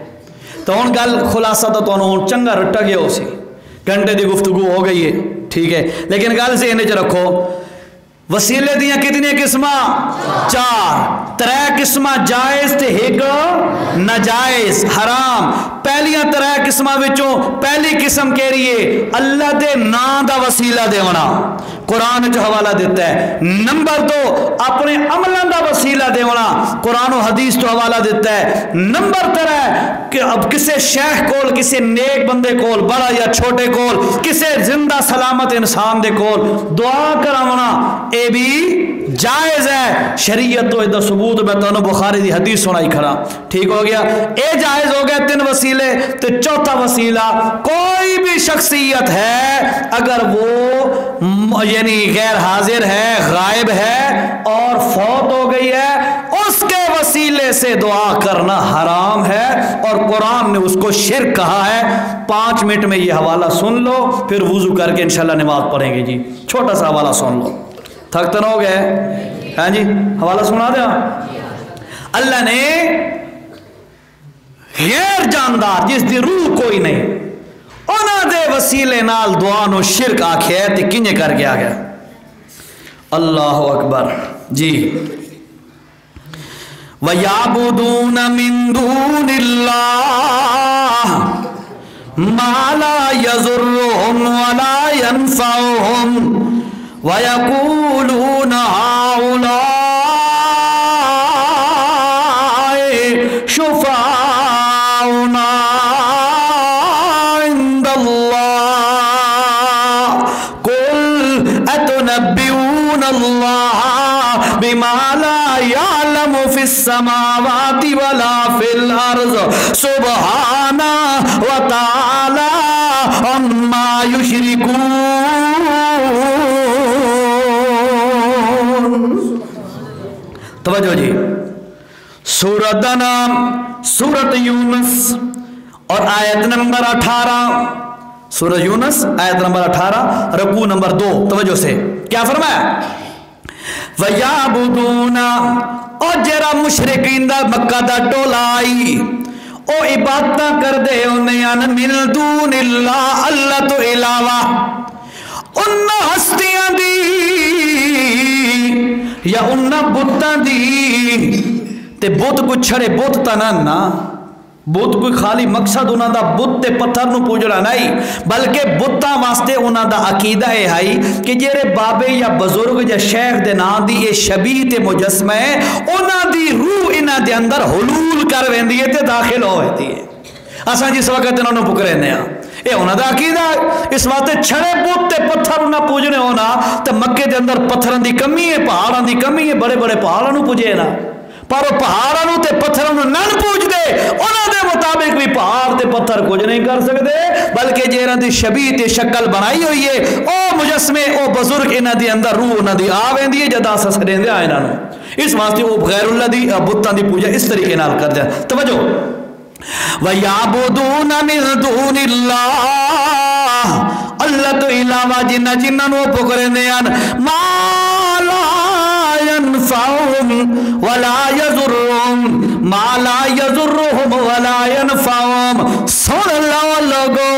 تو ان گل خلاصہ تو انہوں چنگا رٹا گیا ہو سی، گھنٹے دی گفتگو ہو گئی ہے، ٹھیک ہے، لیکن گل سے انہیں رکھو وسیلے دیاں کتنی قسمہ؟ چار، ترے قسمہ جائز تے ایک ناجائز حرام۔ پہلیاں ترے قسمہ وچوں پہلی قسم کہہ رہی ہے اللہ دے نام دا وسیلہ دیونا، قرآن جو حوالہ دیتا ہے۔ نمبر دو، اپنے عملان دا وسیلہ دیونا، قرآن و حدیث تو حوالہ دیتا ہے۔ نمبر ترے کہ اب کسے شیخ کول، کسے نیک بندے کول، بڑا یا چھوٹے کول، کسے زندہ سلامت انسان دے کول دعا کراونا، اے بھی جائز ہے۔ شریعت تو ادھا ثبوت میں تو بخاری دی حدیث سنائی کھڑا، ٹھیک ہو گیا، اے جائز ہو گیا تین وسیلے۔ تو چوتھا وسیلہ، کوئی بھی شخصیت ہے اگر وہ یعنی غیر حاضر ہے، غائب ہے اور فوت ہو گئی ہے، اس کے وسیلے وسیلے سے دعا کرنا حرام ہے، اور قرآن نے اس کو شرک کہا ہے۔ 5 منٹ میں یہ حوالہ سن لو، پھر وضو کر کے انشاءاللہ نماز پڑھیں گے جی۔ چھوٹا سا حوالہ سن لو، تھک تو نہ ہو گئے؟ ہاں جی، حوالہ سنا دیا۔ اللہ نے غیر جاندار جس دی روح کوئی نہیں انہاں دے وسیلے نال دعا نو شرک آکھیا ہے، تے کنجے کر کے آ گیا؟ اللہ اکبر جی۔ وَيَعْبُدُونَ مِن دُونِ اللَّهِ مَا لَا يَضُرُّهُمْ وَلَا يَنفَعُهُمْ وَيَقُولُونَ هَؤُلَاءِ شُفَعَاؤُنَا عِندَ اللَّهِ قُلْ أَتُنَبِّئُونَ اللَّهَ بِمَا لَا يَعْلَمُ فِي السَّمَاوَاتِ وَلَا فِي الْأَرْضِ سُبْحَانَهُ وَتَعَالَى عَمَّا يُشْرِكُونَ۔ توجہ جی، سورت کا نام سورت یونس اور آیت نمبر 18، سورت یونس آیت نمبر 18 رکوع نمبر 2۔ توجہ سے کیا فرمایا؟ وَيَعْبُدُونَ، اور جرا مشرکین دا مکہ دا ٹولا آئی او عبادتاں کر دے انہیں من دون اللہ، اللہ تو علاوہ انہاں ہستیاں دی یا انہاں بتاں دی۔ تے بت کو چھڑے بت تنانا، بت کوئی خالی مقصد انہاں دا بت تے پتھر نو پوجنا نہیں، بلکہ بتاں واسطے انہاں دا عقیدہ ہے ہائی کہ جیرے بابے یا بزرگ یا شیخ دے نام دی یہ شبیہ تے مجسمہ ہے، انہاں دی روح انہاں دے اندر حلول کر ویندی ہے تے داخل ہو ویندی ہے۔ اساں جس وقت انہاں نو پکرے ہیں اے انہاں دا عقیدہ ہے، اس واسطے چھڑے بت تے پتھر انہاں پوجنے ہونا تے مکے دے اندر پتھراں دی کمی ہے، پہاڑاں دی کمی ہے، بڑے بڑے پہاڑاں نو پوجے نا، پر وہ پہاڑاں تے پتھراں نو نہ پوج دے، انہاں دے مطابق بھی پہاڑ تے پتھر کچھ نہیں کر سکتے، بلکہ جیراں دی شبیہ تے شکل بنائی ہوئی ہے او مجسمے او بزرگ انہاں دی اندر روح انہاں دی آ ویندی ہے جدا سسرین دے انہاں نو، اس واسطے وہ غیر اللہ دی بتاں دی پوجا اس طریقے نال کر دے۔ توجہ، وَيَعْبُدُونَ مِن دُونِ اللَّهِ، اللہ تو علاوہ جنہ جنہ نو پکرندے ہیں ما لا ينفعهم ولا يضرهم، ما لا يضرهم ولا ينفعهم۔ سن لو لوگو،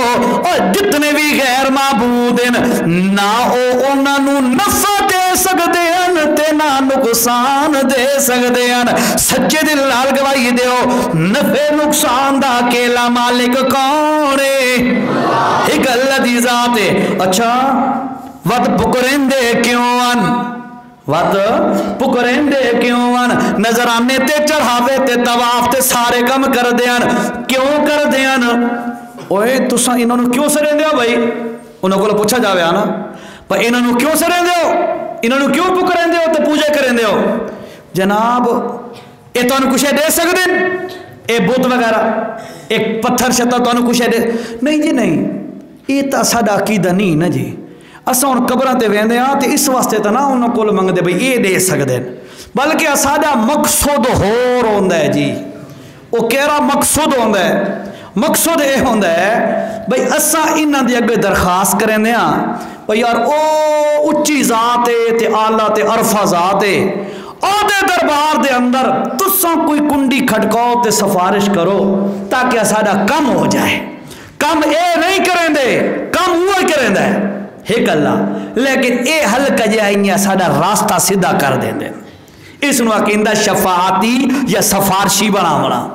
اور جتنے بھی غیر معبود ہیں نہ او انہاں نو نفع دے سکدے ہیں تے نہ نقصان دے سکدے ہیں۔ سچے دل نال گواہی دیو، نفع نقصان دا اکیلا مالک کون ہے؟ ایک اللہ دی ذات ہے۔ اچھا وقت پکرندے کیوں ان؟ وقت پکرندے کیوں ان؟ نظرانے تے چڑھاوے تے طواف تے سارے کم کر دیان، کیوں کر دیان؟ اوئے تساں انہوں نے کیوں سرین دیو بھائی؟ انہوں کو پوچھا جاوے آنا پر انہوں نے کیوں سرین دیو؟ انہوں نے کیوں پکرین دیو تے پوجے کرین دیو؟ جناب اے تو انہوں کچھ دے سکتے ہیں؟ اے بت وغیرہ ایک پتھر شتا تو انہوں کچھ دے؟ نہیں جی نہیں، یہ تا ساڈا عقیدہ نہیں نا جی، اساں ان قبراں تے ویندے ہاں تے اس واسطے تا نہ انہاں کول منگدے بھئی یہ دے سکدے ہیں، بلکہ ساڈا مقصد ہور ہوندا ہے جی۔ وہ کیڑا مقصد ہوندا ہے؟ مقصد یہ ہوندا ہے بھئی اساں انہاں دی اگے درخواست کریندے ہاں بھئی یار او اچھی ذات ہے تے اعلیٰ تے عرفہ ذات ہے، آدھے دربار دے اندر تساں کوئی کنڈی کھٹکاؤ تے سفارش کرو تاکہ ساڈا کم ہو جائے۔ کم اے نہیں کریں دے، کم ہوا کریں دے ایک اللہ، لیکن اے حل کجائیں ساڈا راستہ سیدھا کر دیں دے، اس نو عقیدہ شفاعتی یا سفارشی بنا۔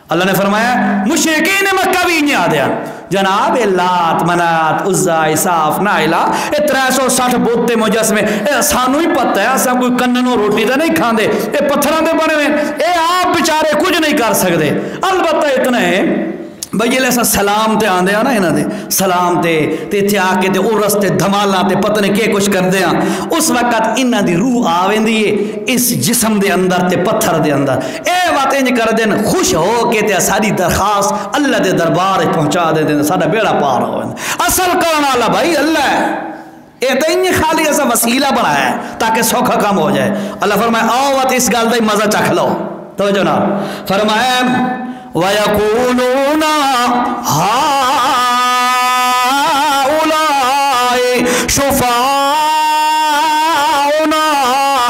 اللہ نے فرمایا مشرکین مکہ بھی انہیں آدھیا جناب لات منات عزا عصاف نائلہ 360 بوتے مجسمے، سانو ہی پتہ ہے اساں کوئی کننوں روٹی تے نہیں کھاندے، اے پتھراں دے بنے ہوئے، اے آپ بیچارے کچھ نہیں کر سکتے۔ البتہ اتنا ہے بھئی یہ ایسا سلام تے آندے ہیں نا انہاں دے سلام تے تے آ کے تے عرس تے دھمالاں تے پتہ نہیں کیا کچھ کردے ہیں، اس وقت انہاں دی روح آویندی ہے اس جسم دے اندر تے پتھر دے اندر، اے بات انج کر دین خوش ہو کے تے ساری درخواست اللہ دے دربار پہنچا دے دین، ساڈا بیڑا پار ہو۔ اصل کرن والا بھائی اللہ ہے، اے تے انج خالی ایسا وسیلہ بنایا ہے تاکہ سوکھا کام ہو جائے۔ اللہ فرمائے آؤ وقت اس گل دا مزہ چکھ لو۔ توجہ نہ فرمایا وَيَقُولُونَ هَؤُلَاءِ شُفَعَاؤُنَا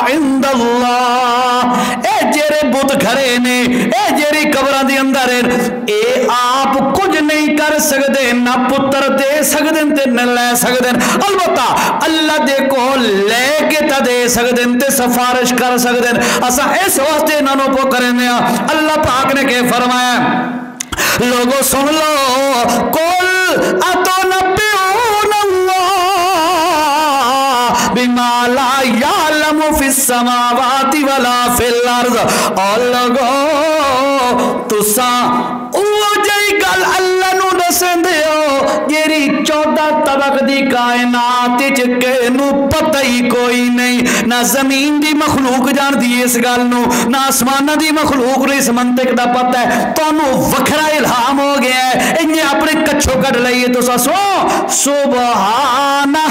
عِندَ اللَّهِ اے جیرے بت گھرے نے اے جیری قبرہ دی اندر اے آپ کچھ نہیں کر سکتے نہ پتر دے سکتے تے نہ لے سکتے البتہ اللہ دے کو لے کے تا دے سکتے تے سفارش کر سکتے اسا اس واسطے انہوں کو کرنے اللہ پاک نے کہ فرمایا لوگوں سن لو قل اتنبئون اللہ بما لا یعلم فی السماوات ولا فی الارض اور لوگوں تساں او جئی گل اللہ نو دسن دیو جیری 14 طبق دی کائنات چکے نو پتہ ہی کوئی نہیں نہ زمین دی مخلوق جان دی اس گل نو نہ آسمانہ دی مخلوق نو اس منطق دا پتہ ہے تو نو وکھرا الہام ہو گیا ہے انہیں اپنے کچھو کٹ لئیے تو سو سبحانہ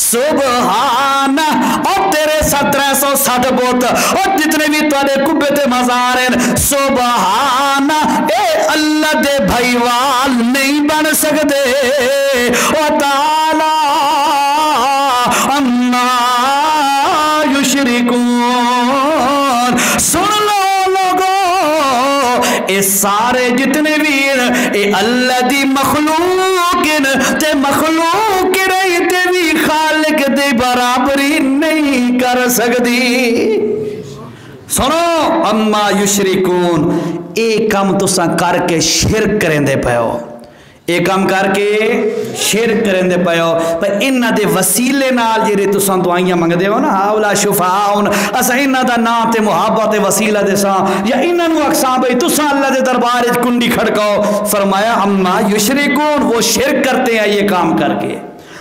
سبحانہ اور تیرے 1760 بوت اور جتنے بھی تواڈے کبے تے مزار ہیں سبحانہ اے اللہ دے بھائیوال نہیں بن سکتے وَتَعَالَى عَمَّا يُشْرِكُونَ سن لو لوگو اے سارے جتنے بھی اے اللہ دی مخلوق تے مخلوق رہی تے بھی خالق دی برابری نہیں کر سکتی سنو اما یشرکون اے کام تساں کر کے شرک کریں دے پہو اے کام کر کے شرک کریں دے پہو پر انہ دے وسیلے نال جیرے تساں دعائیاں منگ دے ہو نا اولا شفاؤن اسا انہ دا نام تے محبت وسیلہ دے ساں یا انہ نو اقسام بھئی تساں اللہ دے دربار کنڈی کھڑکاؤ فرمایا اما یشرکون وہ شرک کرتے ہیں یہ کام کر کے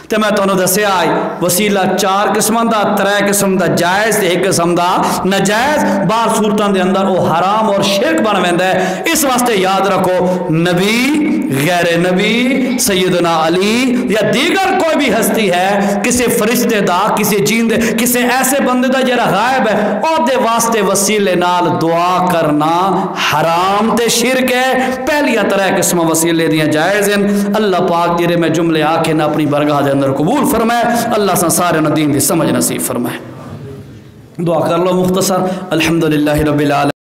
تو میں تو انہوں دسے آئی وسیلہ 4 قسم دا 3 قسم دا جائز تے 1 قسم دا نجائز بار صورتان دے اندر وہ حرام اور شرک بن ویندہ ہے اس واسطے یاد رکھو نبی غیر نبی سیدنا علی یا دیگر کوئی بھی ہستی ہے کسی فرشتے دا کسی جین دے کسی ایسے بندے دا جرا غائب ہے اور دے واسطے وسیلے نال دعا کرنا حرام تے شرک ہے پہلیاں 3 قسم وسیلے دیاں جائز ہیں اللہ پاک جرے میں جملے آکے نہ اپنی برگاہ دے اندر قبول فرمائے اللہ سے سارے دین دی سمجھ نصیب فرمائے دعا کر لو مختصر الحمدللہ رب العالمین